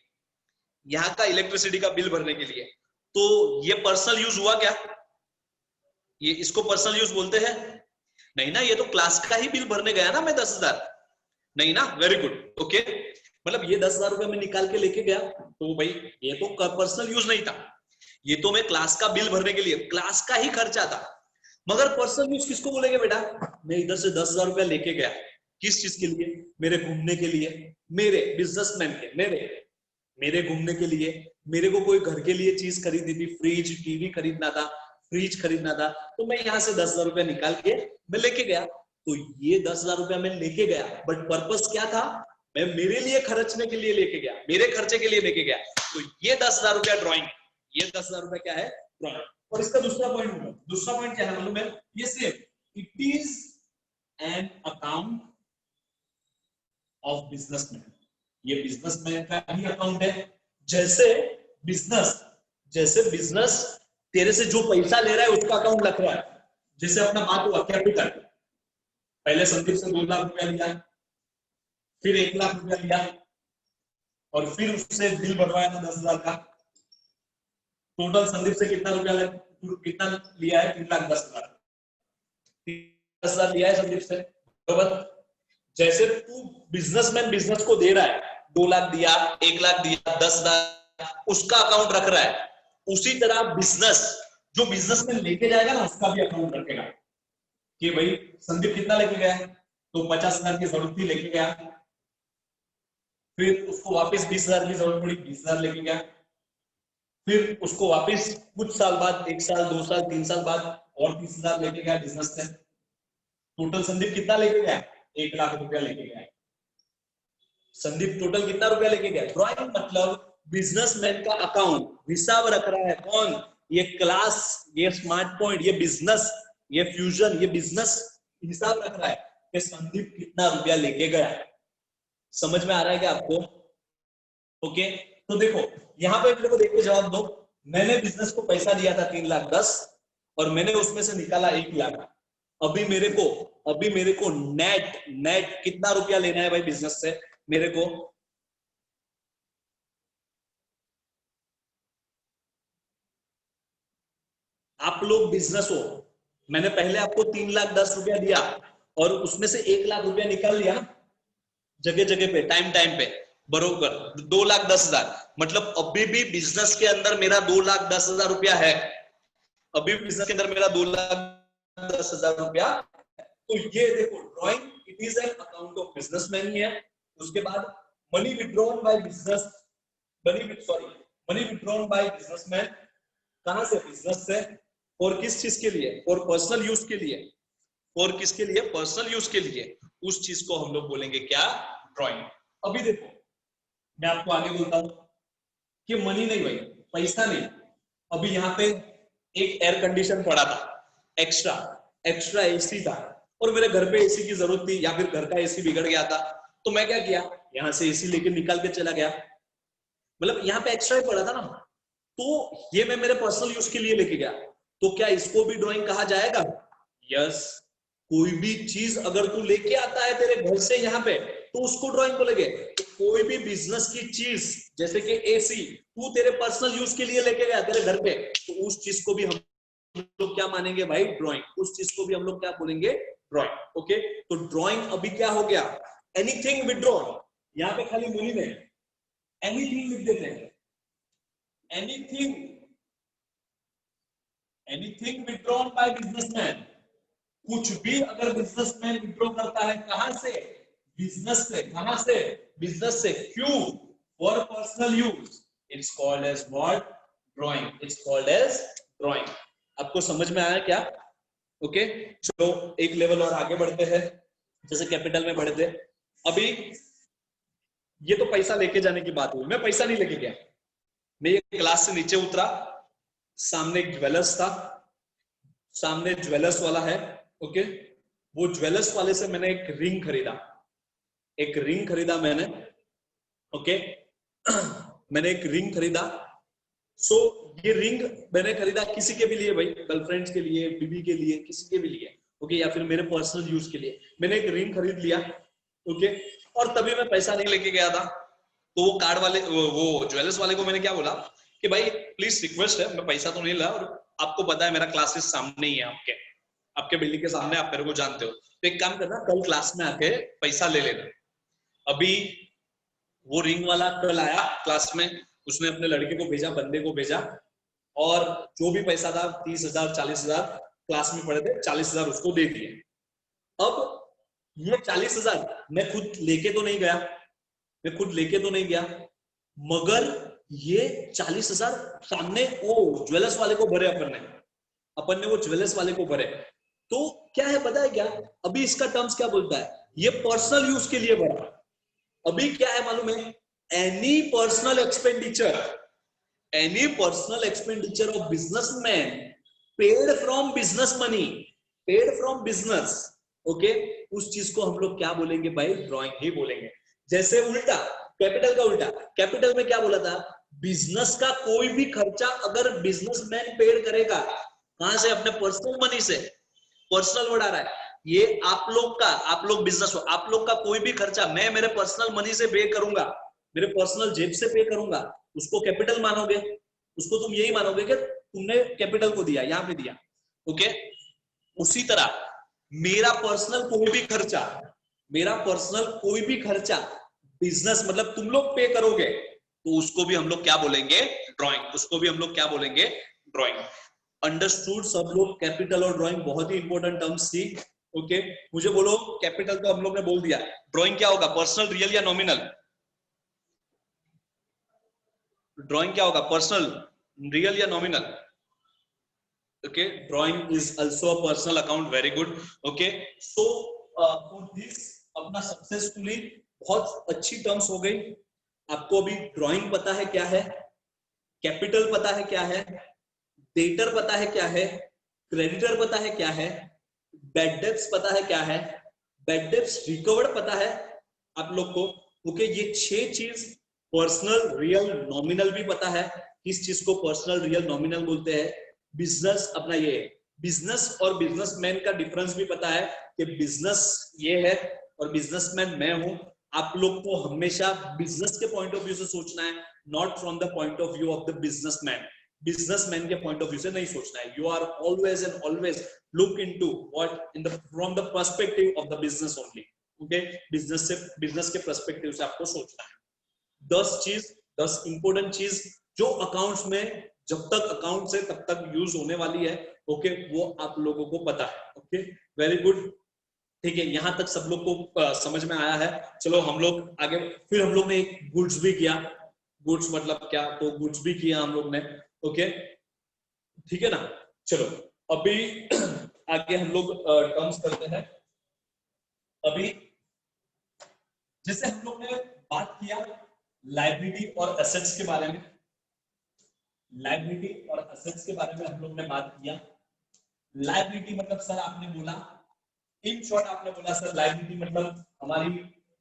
यहाँ का इलेक्ट्रिसिटी का बिल भरने के लिए। तो ये पर्सनल यूज हुआ क्या? ये इसको पर्सनल यूज बोलते हैं? नहीं ना, ये तो क्लास का ही बिल भरने गया ना मैं 10,000, नहीं ना? Very good, okay. मतलब ये 10,000 रुपया मैं निकाल के लेके गया, तो भाई ये तो पर्सनल यूज नहीं था, ये तो मैं क्लास का बिल भरने के लिए, क्लास का ही खर्चा था। मगर पर्सनल यूज किसको बोलेंगे बेटा? मैं इधर से 10,000 रुपया लेके गया, किस चीज के लिए? मेरे घूमने के लिए, मेरे बिजनेसमैन के, मेरे घूमने के लिए, मेरे को कोई घर के लिए चीज खरीदी थी, फ्रिज, टीवी खरीदना था, फ्रिज खरीदना था, तो मैं यहाँ से 10,000 रुपया निकाल के मैं लेके गया। तो ये 10,000 रुपया मैं लेके गया, बट पर्पस क्या था? मैं मेरे लिए खर्चने के लिए लेके गया, मेरे खर्चे के लिए लेके गया, तो ये 10,000 रुपया ड्रॉइंग, ये 10,000 रुपया क्या है? ड्रॉइंग। और इसका दूसरा पॉइंट क्या है मालूम है? ये same, it is an account of businessman, ये बिजनेसमैन का ही अकाउंट है। जैसे बिजनेस तेरे से जो पैसा ले रहा है उसका अकाउंट रख रहा है। जैसे अपना बात हुआ कैपिटल, पहले संदीप से 2 लाख रुपया लिया, फिर 1 लाख रुपया लिया, और फिर उससे बिल बनवाया था 10,000 का। टोटल संदीप से कितना लिया है? 3,10,000, 10,000 लिया है संदीप से, बराबर। जैसे तू बिजनेसमैन बिजनेस को दे रहा है, 2 लाख दिया, 1 लाख दिया, 10,000 उसका अकाउंट रख रहा है, उसी तरह बिजनेस जो बिजनेसमैन लेके जाएगा ना उसका भी अकाउंट रखेगा कि भाई संदीप कितना लेके गया, तो 50,000 की जरूरत थी, लेके गया, फिर उसको वापस 20,000 की जरूरत पड़ी, 20,000 लेके गया, फिर उसको वापस कुछ साल बाद, 1 साल 2 साल 3 साल बाद और 30,000 लेके गया बिजनेस से। टोटल संदीप कितना लेके गया? 1 लाख रुपया लेके गया। संदीप टोटल कितना रुपया लेके गया? ड्राइंग मतलब बिजनेसमैन का अकाउंट, हिसाब रख रहा है कौन? ये क्लास, ये स्मार्ट पॉइंट, ये बिजनेस, ये फ्यूजन, ये बिजनेस हिसाब रख रहा है कि संदीप कितना रुपया लेके गया। समझ में आ रहा है क्या आपको? ओके, तो देखो यहाँ पे मेरे को देख के जवाब दो। मैंने बिजनेस को पैसा दिया था 3,10,000 और मैंने उसमें से निकाला 1 लाख। अभी मेरे को नेट कितना रुपया लेना है भाई बिजनेस से मेरे को? आप लोग बिजनेस हो, मैंने पहले आपको 3,10,000 रुपया दिया और उसमें से 1 लाख रुपया निकाल लिया जगह जगह पे, टाइम पे, बरोबर 2,10,000। मतलब अभी भी बिजनेस के अंदर मेरा 2,10,000 रुपया है, अभी बिजनेस के अंदर मेरा 2,10,000 रुपया। तो ये देखो drawing, it is an account of businessman ही है। उसके बाद मनी विड्रॉन बाय बिजनेसमैन, कहां से? बिजनेस से। और किस चीज के लिए? और पर्सनल यूज के लिए। और किसके लिए? पर्सनल यूज के लिए। उस चीज को हम लोग बोलेंगे क्या? ड्राइंग। अभी देखो मैं आपको आगे बोलता हूं कि मनी नहीं भाई, पैसा नहीं। अभी यहाँ पे एक एयर कंडीशन पड़ा था, एक्स्ट्रा एसी था, और मेरे घर पे एसी की जरूरत थी या फिर घर का एसी बिगड़ गया था, तो मैं क्या किया, यहाँ से एसी लेके निकाल के चला गया। मतलब यहाँ पे एक्स्ट्रा ही पड़ा था ना, तो ये मैं मेरे पर्सनल यूज के लिए लेके गया। तो क्या इसको भी ड्राइंग कहा जाएगा? यस। कोई भी चीज अगर तू लेके आता है तेरे घर से यहाँ पे, तो उसको ड्राइंग बोलेंगे। तो कोई भी बिजनेस की चीज जैसे कि एसी, तू तेरे पर्सनल यूज के लिए लेके गया तेरे घर पे, तो उस चीज को भी हम लोग क्या मानेंगे भाई? ड्राइंग। उस चीज को भी हम लोग क्या बोलेंगे? ड्राइंग। ओके, तो ड्राइंग अभी क्या हो गया? Anything withdrawn. यहाँ पे खाली मनी में एनीथिंग लिख देते हैं, एनीथिंग विड्रॉन बाय बिजनेसमैन। कुछ भी अगर बिजनेसमैन विड्रॉ करता है, कहां से? बिजनेस से। कहां से? बिजनेस से। क्यों? For personal use. It's called as what? Drawing. It's called as drawing. आपको समझ में आया क्या? ओके, चलो एक लेवल और आगे बढ़ते हैं। जैसे कैपिटल में बढ़ते, अभी ये तो पैसा लेके जाने की बात हुई, मैं पैसा नहीं लेके गया। मैं ये क्लास से नीचे उतरा, सामने एक ज्वेलर्स था, सामने ज्वेलर्स वाला है। ओके, वो ज्वेलर्स वाले से मैंने एक रिंग खरीदा मैंने। ओके, मैंने एक रिंग खरीदा। सो ये रिंग मैंने खरीदा किसी के भी लिए भाई, गर्लफ्रेंड्स के लिए, बीबी के लिए, किसी के भी लिए। ओके, या फिर मेरे पर्सनल यूज के लिए मैंने एक रिंग खरीद लिया। ओके, और तभी मैं पैसा नहीं लेके गया था। तो वो कार्ड वाले, वो ज्वेलर्स वाले को मैंने क्या बोला कि भाई प्लीज रिक्वेस्ट है, मैं पैसा तो नहीं ला, और आपको पता है मेरा क्लासेस सामने ही है, आपके बिल्डिंग के सामने, आप मेरे को जानते हो, तो एक काम करना, कल क्लास में आके पैसा ले लेना। अभी वो रिंग वाला कल आया क्लास में, उसने अपने लड़के को भेजा, बंदे को भेजा, और जो भी पैसा था 30,000 40,000 क्लास में पड़े थे, 40,000 उसको दे दिए। अब ये 40,000 मैं खुद लेके तो नहीं गया, मगर ये 40,000 सामने वो ज्वेलर्स वाले को भरे, अपन ने वो ज्वेलर्स वाले को भरे। तो क्या है पता है क्या? अभी इसका टर्म्स क्या बोलता है? ये पर्सनल यूज के लिए भरा। अभी क्या है मालूम है, any personal expenditure of businessman paid from business money, paid from business, okay, उस चीज को हम लोग क्या बोलेंगे भाई, ड्राइंग ही बोलेंगे। जैसे उल्टा, कैपिटल का उल्टा, कैपिटल में क्या बोला था, बिजनेस का कोई भी खर्चा अगर बिजनेसमैन पेड करेगा, कहां से, अपने पर्सनल मनी से, पर्सनल वर्ड आ रहा है ये, आप लोग का, आप लोग बिजनेस हो, आप लोग का कोई भी खर्चा मैं मेरे पर्सनल मनी से पे करूंगा, मेरे पर्सनल जेब से पे करूंगा, उसको कैपिटल मानोगे, उसको तुम यही मानोगे कि तुमने कैपिटल को दिया, यहां पे दिया, ओके। उसी तरह मेरा पर्सनल कोई भी खर्चा, मेरा पर्सनल कोई भी खर्चा बिजनेस मतलब तुम लोग पे करोगे, तो उसको भी हम लोग क्या बोलेंगे, ड्राइंग, उसको भी हम लोग क्या बोलेंगे, ड्राइंग। अंडरस्टूड सब लोग, कैपिटल और ड्राइंग बहुत ही इंपॉर्टेंट टर्म्स थी, ओके। मुझे बोलो, कैपिटल तो हम लोग ने बोल दिया, ड्राइंग क्या होगा, पर्सनल, रियल या नॉमिनल, ड्राइंग क्या होगा, पर्सनल, रियल या nominal, okay, drawing is also a personal account, very good, okay, so for this अपना सक्सेसफुली बहुत अच्छी टर्म्स हो गई। आपको अभी ड्राइंग पता है क्या है, कैपिटल पता है क्या है, डेटर पता है क्या है, क्रेडिटर पता है क्या है, बैड डेब्ट्स पता है क्या है, बैड डेब्ट्स रिकवर्ड पता है आप लोग को, ओके। ये 6 चीज, पर्सनल, रियल, नॉमिनल भी पता है, किस चीज को पर्सनल, रियल, नॉमिनल बोलते हैं। बिजनेस अपना ये है, बिजनेस और बिजनेसमैन का डिफरेंस भी पता है कि बिजनेस ये है और बिजनेसमैन मैं हूं। आप लोग को हमेशा बिजनेस के पॉइंट ऑफ व्यू से सोचना है, not from the point of view of the businessman, businessman के पॉइंट ऑफ व्यू से नहीं सोचना है। You are always and always look into what in the from the perspective of the business only, okay. Business से, business के perspective से आपको सोचना है। 10 इंपोर्टेंट चीज जो अकाउंट्स में जब तक अकाउंट से तब तक यूज होने वाली है, ओके, वो आप लोगों को पता है, ओके, वेरी गुड, ठीक है। यहां तक सब लोग को समझ में आया है। चलो हम लोग आगे, फिर हम लोग ने एक गुड्स भी किया, गुड्स मतलब क्या, तो गुड्स भी किया हम लोग ने, ओके, ठीक है ना। चलो अभी आगे हम लोग टर्म्स करते हैं। अभी जैसे हम लोग ने बात किया लाइबिलिटी और एसेट्स के बारे में, लाइबिलिटी और एसेट्स के बारे में हम लोग ने बात किया। लाइबिलिटी मतलब सर आपने बोला, इन शॉर्ट आपने बोला सर लाइबिलिटी मतलब हमारी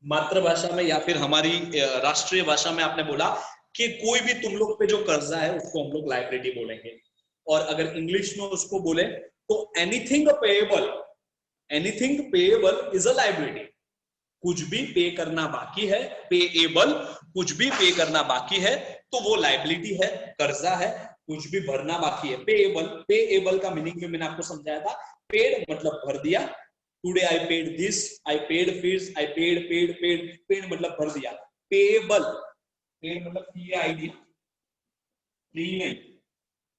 मातृभाषा में या फिर हमारी राष्ट्रीय भाषा में आपने बोला कि कोई भी तुम लोग पे जो कर्जा है उसको हम लोग लाइबिलिटी बोलेंगे। और अगर इंग्लिश में उसको बोले तो anything payable, anything payable is a liability. कुछ भी पे करना बाकी है, पेएबल, कुछ भी पे करना बाकी है तो वो लाइबिलिटी है, कर्जा है, कुछ भी भरना बाकी है। पेएबल, पेएबल का मीनिंग भी मैंने आपको समझाया था, पेड मतलब भर दिया, today I paid this, I paid fees, I paid paid paid, paid मतलब भर दिया। पेएबल, पेड मतलब पीआईडी, फ्री नहीं,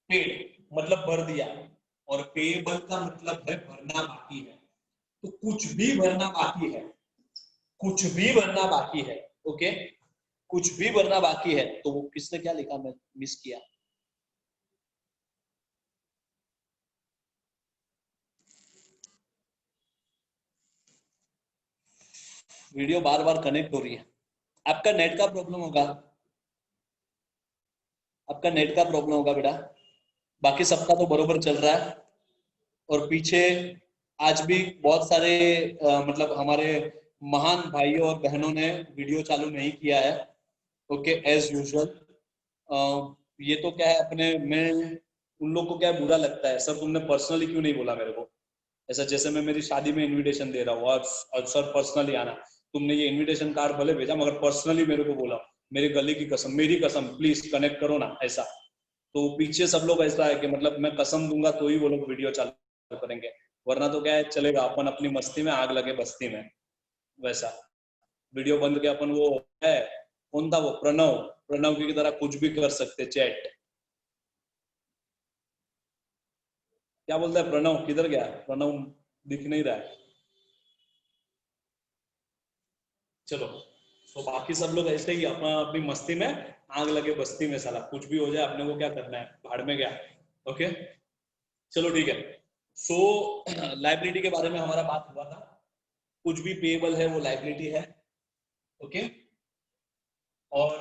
पेड मतलब भर दिया, और पेएबल का मतलब है भरना बाकी है। तो कुछ भी भरना बाकी है, कुछ भी भरना बाकी है, ओके, कुछ भी भरना बाकी है। तो वो किसने क्या लिखा, मैं मिस किया, वीडियो बार बार कनेक्ट हो रही है। आपका नेट का प्रॉब्लम होगा, आपका नेट का प्रॉब्लम होगा बेटा, बाकी सबका तो बरोबर चल रहा है। और पीछे आज भी बहुत सारे मतलब हमारे महान भाइयों और बहनों ने वीडियो चालू नहीं किया है, ओके, एज यूजुअल। ये तो क्या है, अपने में उन लोग को क्या बुरा लगता है, सर तुमने पर्सनली क्यों नहीं बोला मेरे को, ऐसा जैसे मैं मेरी शादी में इनविटेशन दे रहा हूँ और सर पर्सनली आना, तुमने ये इनविटेशन कार्ड भले भेजा मगर पर्सनली मेरे को बोला, मेरे गले की कसम, मेरी कसम, प्लीज कनेक्ट करो ना, ऐसा। तो पीछे सब लोग ऐसा है कि मतलब मैं कसम दूंगा तो ही वो लोग वीडियो चालू करेंगे, वरना तो क्या है, चलेगा अपन अपनी मस्ती में, आग लगे बस्ती में, वैसा। वीडियो बंद के अपन वो है, कौन था वो, प्रणव, प्रणव की तरह कुछ भी कर सकते, चैट, क्या बोलता है प्रणव, किधर गया प्रणव, दिख नहीं रहा है। चलो, तो बाकी सब लोग ऐसे ही अपना अपनी मस्ती में, आग लगे बस्ती में, साला कुछ भी हो जाए अपने को क्या करना है, भाड़ में गया, ओके। चलो ठीक है। सो लाइबिलिटी के बारे में हमारा बात हुआ था, कुछ भी पेएबल है वो लाइबिलिटी है, ओके। और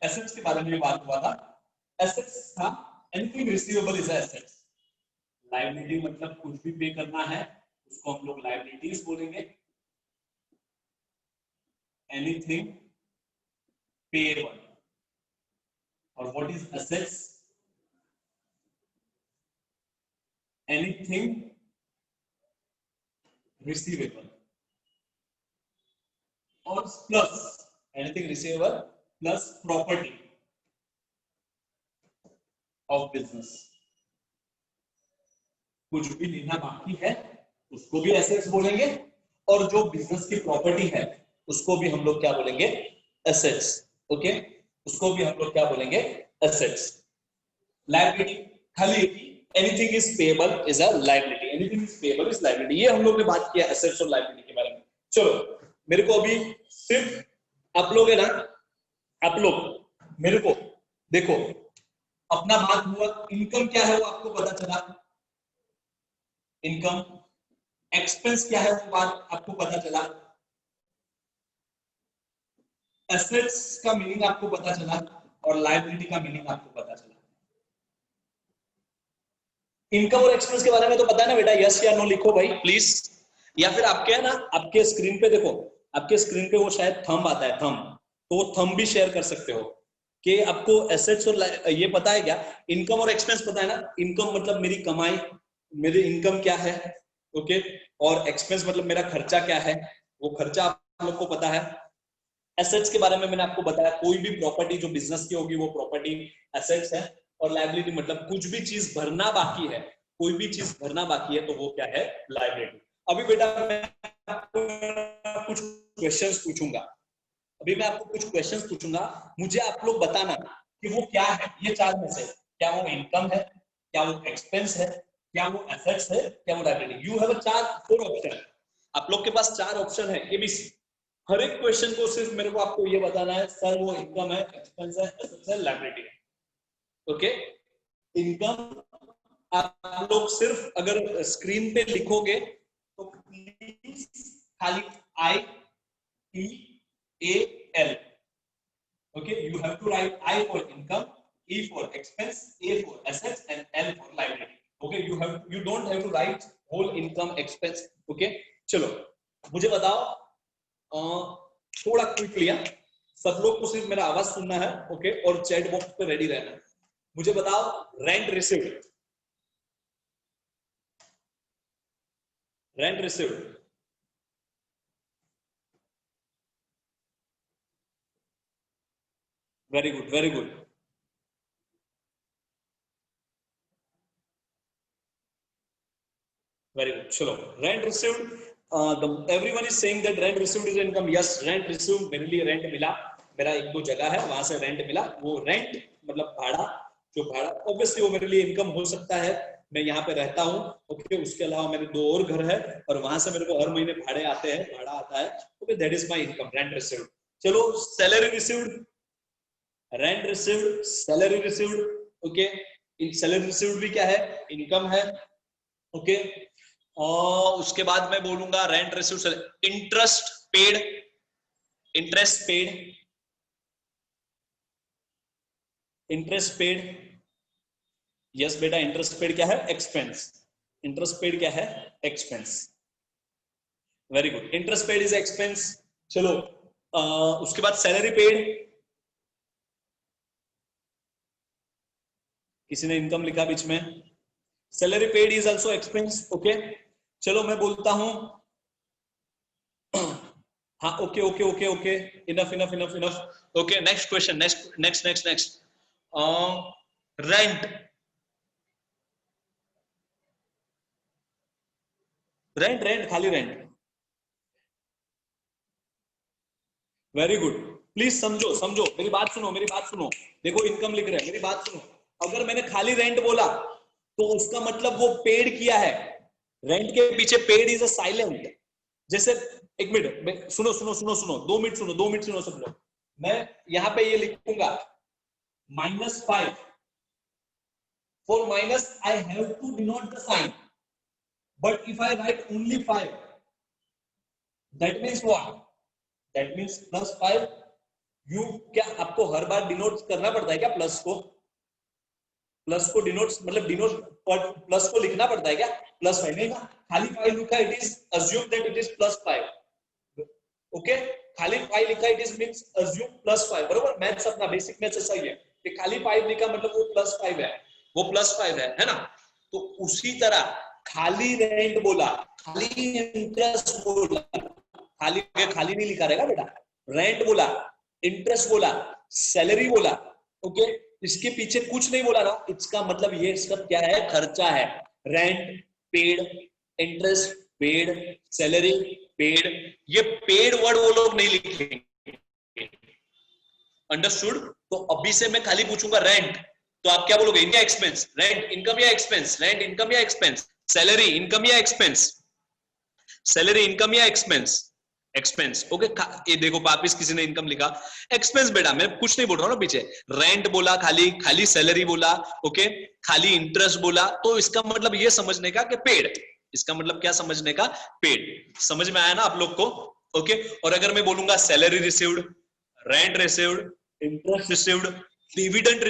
एसेट्स के बारे में बात हुआ था। एसेट्स था anything receivable is assets. Liability मतलब कुछ भी पे करना है उसको हम लोग लायबिलिटीज बोलेंगे। Anything payable. और what is assets? Anything receivable और plus anything receivable plus property of business. कुछ भी लेना बाकी है उसको भी एसेट्स बोलेंगे और जो बिजनेस की प्रॉपर्टी है उसको भी हम लोग क्या बोलेंगे? एसेट्स। ओके, उसको भी हम लोग क्या बोलेंगे? एसेट्स। लायबिलिटी खाली anything is payable is a liability. Anything is payable is liability. ये हम लोग ने बात किया एसेट्स और लायबिलिटी के बारे में। चलो मेरे को अभी सिर्फ आप लोग है ना, आप लोग मेरे को देखो, अपना बात हुआ इनकम क्या है वो आपको पता चला, इनकम। एक्सपेंस क्या है वो बात आपको पता चला, एसेट्स का मीनिंग आपको पता चला और लायबिलिटी का मीनिंग आपको पता चला। इनकम और एक्सपेंस के बारे में तो पता है ना बेटा? यस या नो लिखो भाई प्लीज। या फिर आपके है ना, आपके स्क्रीन पे देखो, आपके स्क्रीन पे वो शायद थंब आता है, थंब, तो वो थंब भी शेयर कर सकते हो कि आपको एसेट्स और ये पता है क्या? इनकम और एक्सपेंस पता है ना? इनकम मतलब मेरी कमाई, मेरी इनकम क्या है, ओके। और एक्सपेंस मतलब मेरा खर्चा क्या है, वो खर्चा आप लोग को पता है। एसेट्स के बारे में मैंने आपको बताया, कोई भी प्रॉपर्टी जो बिजनेस की होगी वो प्रॉपर्टी एसेट्स है। और लायबिलिटी मतलब कुछ भी चीज भरना बाकी है, कोई भी चीज भरना बाकी है तो वो क्या है? लायबिलिटी। अभी बेटा मैं आपको कुछ क्वेश्चंस पूछूंगा, अभी मैं आपको कुछ क्वेश्चंस पूछूंगा, मुझे आप लोग बताना कि वो क्या है ये चार में से। क्या वो इनकम है, क्या वो एक्सपेंस है, क्या वो एसेट्स है, क्या वो लायबिलिटी। यू हैव अ चार फोर ऑप्शन, आप लोग के पास चार ऑप्शन है एबीसी। हर एक क्वेश्चन को सिर्फ मेरे को आपको ये बताना है सर वो इनकम है, एक्सपेंस है, एसेट्स है, लायबिलिटी है। ओके, इनकम आप लोग सिर्फ अगर स्क्रीन पे लिखोगे तो प्लीज खाली I T A L. Okay, you have to write I for income, E for expense, A for assets and L for liability. Okay, you don't have to write whole income expense. Okay, चलो मुझे बताओ, थोड़ा quick लिया, सब लोग को सिर्फ मेरा आवाज सुनना है, ओके, और चैट बॉक्स पे रेडी रहना है। मुझे बताओ rent received, rent received, very good very good, very good. चलो rent received, everyone is saying that rent received is income. yes, rent received, मेरे लिए रेंट मिला, मेरा एक दो जगह है वहां से रेंट मिला, वो रेंट मतलब भाड़ा, जो भाड़ा ऑब्वियसली वो मेरे लिए इनकम हो सकता है, मैं यहाँ पे रहता हूँ, ओके। उसके अलावा मेरे दो और घर है और वहां से मेरे को हर महीने भाड़े आते हैं, भाड़ा आता है, okay, that is my income, rent received. चलो salary received, rent received, salary received, okay. In salary received भी क्या है? इनकम है, ओके। और उसके बाद मैं बोलूंगा rent received, interest paid, interest paid, interest paid, yes बेटा, इंटरेस्ट पेड क्या है? एक्सपेंस। इंटरेस्ट पेड क्या है? Expense. Very good, interest paid is expense. चलो उसके बाद सैलरी पेड, किसी ने इनकम लिखा बीच में, salary paid is also expense, okay. चलो मैं बोलता हूं, हाँ, okay okay okay okay, enough enough enough enough, okay. Next question, next next next next, rent, rent rent खाली रेंट, वेरी गुड। प्लीज समझो समझो, मेरी बात सुनो, मेरी बात सुनो, देखो इनकम लिख रहे हैं, मेरी बात सुनो। अगर मैंने खाली रेंट बोला तो उसका मतलब वो पेड किया है, रेंट के पीछे पेड इज अ साइलेंट। जैसे एक मिनट सुनो सुनो सुनो सुनो, 2 मिनट सुनो, 2 मिनट सुनो सब लोग। मैं यहाँ पे ये लिखूंगा -5, for minus I have to denote the sign, but if I write only 5, that means what? That means +5, you क्या आपको हर बार डिनोट करना पड़ता है क्या प्लस को? प्लस को डिनोट मतलब डिनोट प्लस को लिखना पड़ता है क्या? +5 नहीं ना, खाली 5 लिखा, it is assume that it is +5। Okay, खाली 5 लिखा इट इज मींस अज्यूम +5, बरोबर। मैथ्स अपना बेसिक मैथ्स ऐसा ही है कि खाली 5 लिखा मतलब वो +5 है, वो +5 है ना। तो उसी तरह खाली रेंट बोला, खाली इंटरेस्ट बोला, खाली खाली नहीं लिखा रहेगा बेटा, रेंट बोला, इंटरेस्ट बोला, सैलरी बोला, ओके, इसके पीछे कुछ नहीं बोला ना, इसका मतलब ये सब क्या है? खर्चा है। Rent paid, interest paid, salary paid, ये पेड वर्ड वो लोग नहीं लिखेंगे, अंडरस्टूड। तो अभी से मैं खाली पूछूंगा रेंट, तो आप क्या बोलोगे? इनका एक्सपेंस, रेंट इनकम या एक्सपेंस, रेंट इनकम या एक्सपेंस, सैलरी इनकम या एक्सपेंस, सैलरी इनकम या एक्सपेंस, एक्सपेंस। ओके, ये देखो वापिस किसी ने इनकम लिखा, एक्सपेंस बेटा, मैं कुछ नहीं बोल रहा हूँ ना पीछे। रेंट बोला, खाली खाली सैलरी बोला, ओके, खाली इंटरेस्ट बोला, तो इसका मतलब ये समझने का कि पेड, इसका मतलब क्या समझने का? पेड। समझ में आया ना आप लोग को? ओके, और अगर मैं बोलूंगा salary received, rent received, interest received, dividend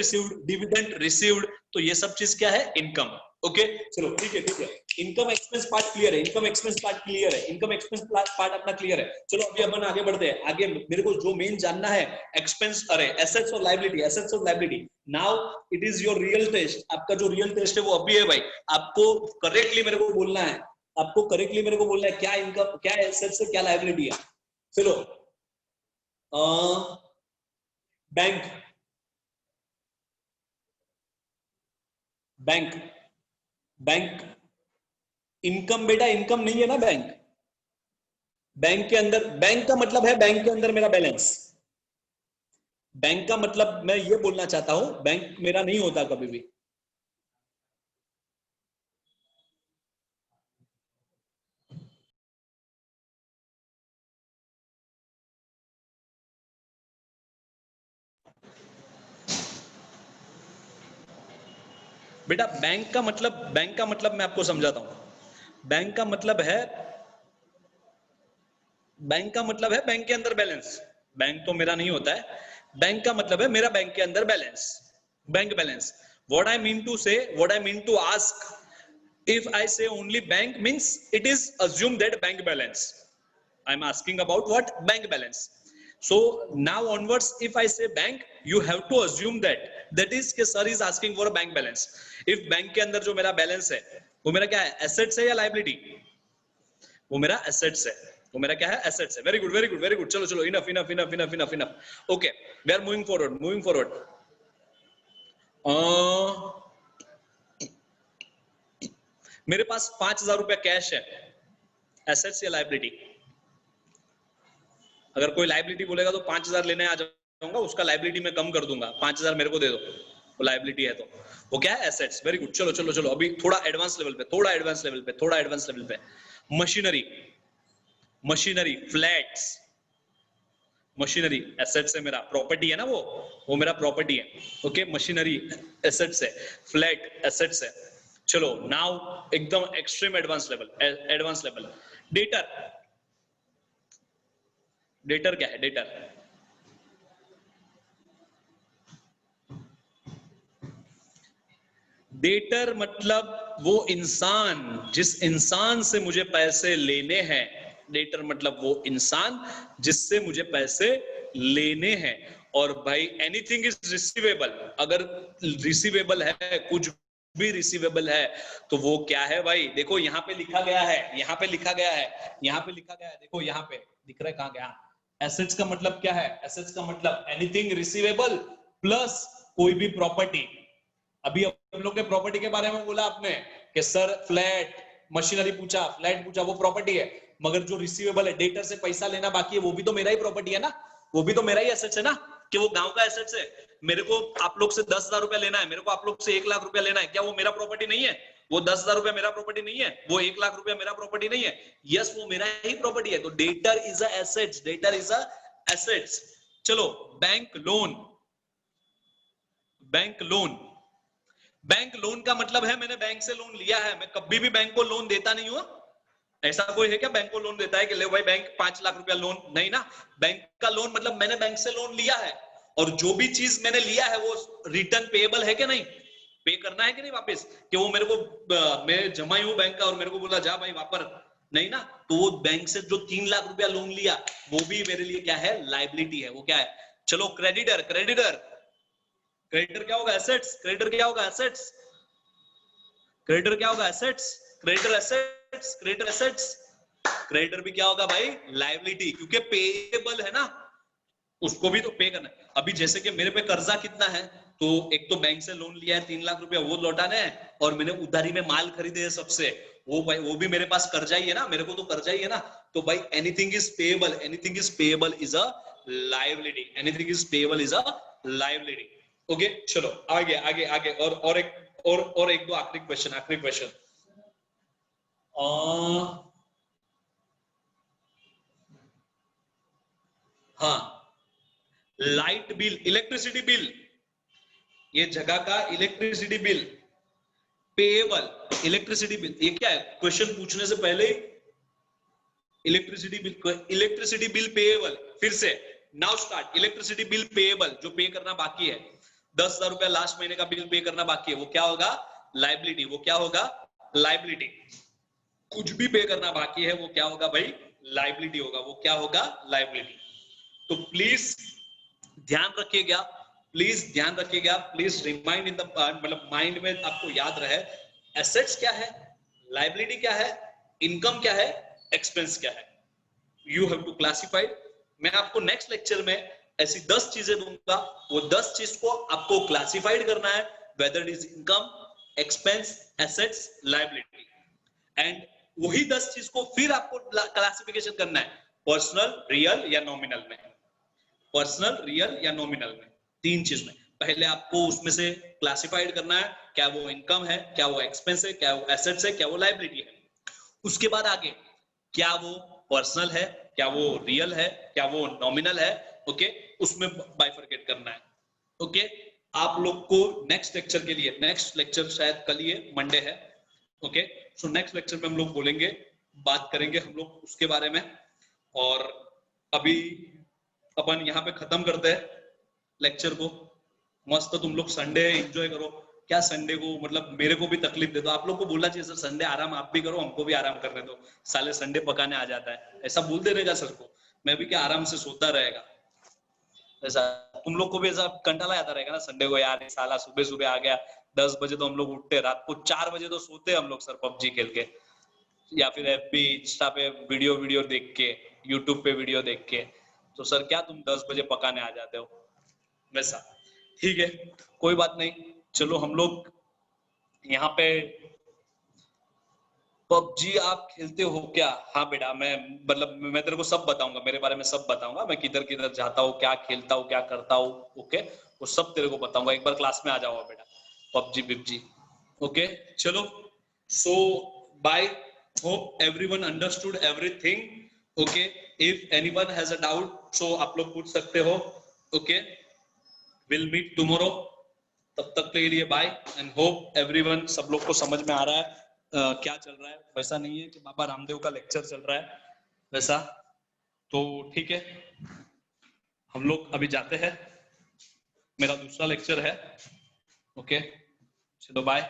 received, तो ये सब चीज क्या है? इनकम। ओके, चलो ठीक है, ठीक है। इनकम एक्सपेंस पार्ट क्लियर है, इनकम एक्सपेंस पार्ट क्लियर है, इनकम एक्सपेंस पार्ट अपना क्लियर है। चलो अभी अपन आगे बढ़ते हैं। आगे मेरे को जो मेन जानना है, एक्सपेंस, अरे एसेट्स और लायबिलिटी, एसेट्स और liability. Now it is your real test, आपका जो रियल टेस्ट है वो अभी है भाई। आपको करेक्टली मेरे को बोलना है, आपको करेक्टली मेरे को बोलना है क्या इनकम, क्या एसेट्स है, क्या लायबिलिटी है। चलो, बैंक, बैंक, बैंक, इनकम बेटा, इनकम नहीं है ना बैंक। बैंक के अंदर, बैंक का मतलब है बैंक के अंदर मेरा बैलेंस। बैंक का मतलब मैं ये बोलना चाहता हूं, बैंक मेरा नहीं होता कभी भी। बेटा बैंक का मतलब, बैंक का मतलब मैं आपको समझाता हूं। बैंक का मतलब है, बैंक का मतलब है बैंक के अंदर बैलेंस। बैंक तो मेरा नहीं होता है, बैंक का मतलब है मेरा बैंक के अंदर balance, bank balance. What I mean to say, what I mean to ask, if I say only bank means it is assume that bank balance. I'm asking about what? Bank balance. So now onwards if I say bank, you have to assume that that is कि sir is asking for a bank balance. If bank के अंदर जो मेरा balance है वो मेरा क्या है? एसेट्स है या लायबिलिटी? वो मेरा एसेट्स है, वो मेरा क्या है? एसेट्स है। Very good, very good, very good. चलो चलो, enough enough enough enough enough enough. Okay, we are moving forward, moving forward. मेरे पास 5,000 रुपया कैश है, एसेट्स या लायबिलिटी? अगर कोई लायबिलिटी बोलेगा तो 5,000 लेने आ जाऊंगा, उसका लायबिलिटी मैं कम कर दूंगा, 5,000 मेरे को दे दो, वो लायबिलिटी है तो वो क्या है? एसेट्स। वेरी गुड, चलो चलो चलो, अभी थोड़ा एडवांस लेवल पे, थोड़ा एडवांस लेवल पे, थोड़ा एडवांस लेवल पे। Machinery, machinery, flats, machinery assets है मेरा, प्रॉपर्टी है ना वो मेरा प्रॉपर्टी है। ओके, मशीनरी एसेट्स है, फ्लैट एसेट्स है। चलो नाउ एकदम extreme advance level, advance level. Debtor, debtor क्या है? डेटर, डेटर मतलब वो इंसान, जिस इंसान से मुझे पैसे लेने हैं। डेटर मतलब वो इंसान जिससे मुझे पैसे लेने हैं। और भाई एनीथिंग इज रिसीवेबल, अगर रिसीवेबल है, कुछ भी रिसीवेबल है, तो वो क्या है भाई? देखो यहाँ पे लिखा गया है, यहाँ पे लिखा गया है, यहाँ पे लिखा गया है, देखो यहाँ पे दिख रहा है, कहाँ गया? एसेट्स का मतलब क्या है? एसेट्स का मतलब एनीथिंग रिसीवेबल प्लस कोई भी प्रॉपर्टी। अभी हम लोग के प्रॉपर्टी के बारे में बोला आपने कि सर फ्लैट, मशीनरी पूछा, फ्लैट पूछा, वो प्रॉपर्टी है। मगर जो रिसीवेबल है, डेटर से पैसा लेना बाकी है, वो भी तो मेरा ही प्रॉपर्टी है ना, वो भी तो मेरा ही एसेट्स है ना, कि वो गांव का एसेट्स है। मेरे को आप लोग से 10,000 रुपया लेना है, मेरे को आप लोग से 1 लाख रुपया लेना है, क्या वो मेरा प्रॉपर्टी नहीं है? वो 10,000 रुपया मेरा प्रॉपर्टी नहीं है? वो 1 लाख रुपया मेरा प्रॉपर्टी नहीं है? यस, वो मेरा ही प्रॉपर्टी है। तो debtor is a assets, debtor is a assets. चलो, bank loan, bank loan, bank loan का मतलब है मैंने बैंक से लोन लिया है, मैं कभी भी बैंक को लोन देता नहीं हूं। ऐसा कोई है क्या बैंक को लोन देता है कि ले भाई बैंक 5 लाख रुपया लोन, नहीं ना। बैंक का लोन मतलब मैंने बैंक से लोन लिया है और जो भी चीज मैंने लिया है वो रिटर्न पेएबल है कि नहीं, पे करना है कि नहीं वापस, कि वो मेरे को मैं जमा ही हूं बैंक का और मेरे को बोला जा भाई वापर, नहीं ना। तो वो बैंक से जो 3 लाख रुपया लोन लिया वो भी मेरे लिए क्या है, लाइबिलिटी है, वो क्या है। चलो क्रेडिटर, क्रेडिटर क्रेडिटर क्या होगा, एसेट्स। क्रेडिटर क्या होगा, एसेट्स। क्रेडिटर क्या होगा, assets. Creditor assets, creditor assets. Creditor भी क्या होगा भाई, लाइबिलिटी, क्योंकि पेएबल है ना, उसको भी तो पे करना है। अभी जैसे कि मेरे पे कर्जा कितना है, तो एक तो बैंक से लोन लिया है 3 लाख रुपया, वो लौटाना है, और मैंने उधारी में माल खरीदे है सबसे, वो भाई वो भी मेरे पास कर्जा ही है ना, मेरे को तो कर्जा ही है ना। तो भाई anything is payable, anything is payable is a liability, anything is payable is a liability. Okay चलो आगे आगे आगे, और एक दो आखिरी क्वेश्चन, आखिरी क्वेश्चन। हाँ, लाइट बिल, इलेक्ट्रिसिटी बिल, ये जगह का electricity bill payable, electricity bill, ये क्या है, क्वेश्चन पूछने से पहले electricity bill, electricity bill payable, फिर से now start, electricity bill payable, जो पे करना बाकी है, 10,000 रुपया लास्ट महीने का बिल पे करना बाकी है, वो क्या होगा, लाइबिलिटी, वो क्या होगा, लाइबिलिटी। कुछ भी पे करना बाकी है वो क्या होगा भाई, लाइबिलिटी होगा, वो क्या होगा, लाइबिलिटी। तो प्लीज ध्यान रखिएगा, प्लीज ध्यान रखिएगा, प्लीज रिमाइंड इन द मतलब माइंड में आपको याद रहे, एसेट्स क्या है, लाइबिलिटी क्या है, इनकम क्या है, एक्सपेंस क्या है, यू हैव टू क्लासिफाइड। मैं आपको नेक्स्ट लेक्चर में ऐसी 10 चीजें दूंगा, वो 10 चीज को आपको क्लासिफाइड करना है, whether it is income, expense, assets, liability, and वही 10 चीज को फिर आपको क्लासिफिकेशन करना है, पर्सनल, रियल या नॉमिनल में, पर्सनल, रियल या नॉमिनल में, 3 चीज में। पहले आपको उसमें से क्लासिफाइड करना है, क्या वो इनकम है, क्या वो एक्सपेंस है, क्या वो एसेट्स है, क्या वो लाइबिलिटी है। उसके बाद आगे क्या वो पर्सनल है, क्या वो रियल है, क्या वो नॉमिनल है, ओके, उसमें बाइफरकेट करना है। ओके, आप लोग को नेक्स्ट लेक्चर के लिए, नेक्स्ट लेक्चर शायद कल, ये मंडे है, ओके, सो नेक्स्ट लेक्चर में हम लोग बोलेंगे, बात करेंगे हम लोग उसके बारे में। और अभी अपन यहाँ पे खत्म करते हैं लेक्चर को, मस्त तुम लोग संडे एंजॉय करो। क्या संडे को मतलब मेरे को भी तकलीफ दे दो, आप लोग को बोलना चाहिए सर संडे आराम आप भी करो, हमको भी आराम करने दो, साले संडे पकाने आ जाता है, ऐसा बोल दे रहेगा सर को, मैं भी क्या आराम से सोता रहेगा, ऐसा तुम लोग को भी ऐसा कंटाला आता रहेगा ना संडे को, यार साला सुबह सुबह आ गया, 10 बजे तो हम लोग उठते, रात को 4 बजे तो सोते हम लोग सर पबजी खेल के, या फिर एफबी इंस्टा पे वीडियो वीडियो देख के, यूट्यूब पे वीडियो देख के, तो सर क्या तुम 10 बजे पकाने आ जाते हो, वैसा। ठीक है, कोई बात नहीं, चलो हम लोग यहाँ पे, पबजी आप खेलते हो क्या, हाँ बेटा मैं मतलब मैं तेरे को सब बताऊंगा, मेरे बारे में सब बताऊंगा, मैं किधर किधर जाता हूँ, क्या खेलता हूँ, क्या करता हूँ, ओके, वो सब तेरे को बताऊंगा, एक बार क्लास में आ जाओ बेटा, पबजी बिबजी, ओके। चलो, so bye, hope everyone understood everything, okay, if anyone has a doubt so आप लोग पूछ सकते हो, ओके, विल मीट टुमारो, तब तक के लिए बाय, एंड होप एवरीवन, सब लोग को समझ में आ रहा है क्या चल रहा है, वैसा नहीं है कि बाबा रामदेव का लेक्चर चल रहा है वैसा। तो ठीक है, हम लोग अभी जाते हैं, मेरा दूसरा लेक्चर है, ओके, चलो बाय।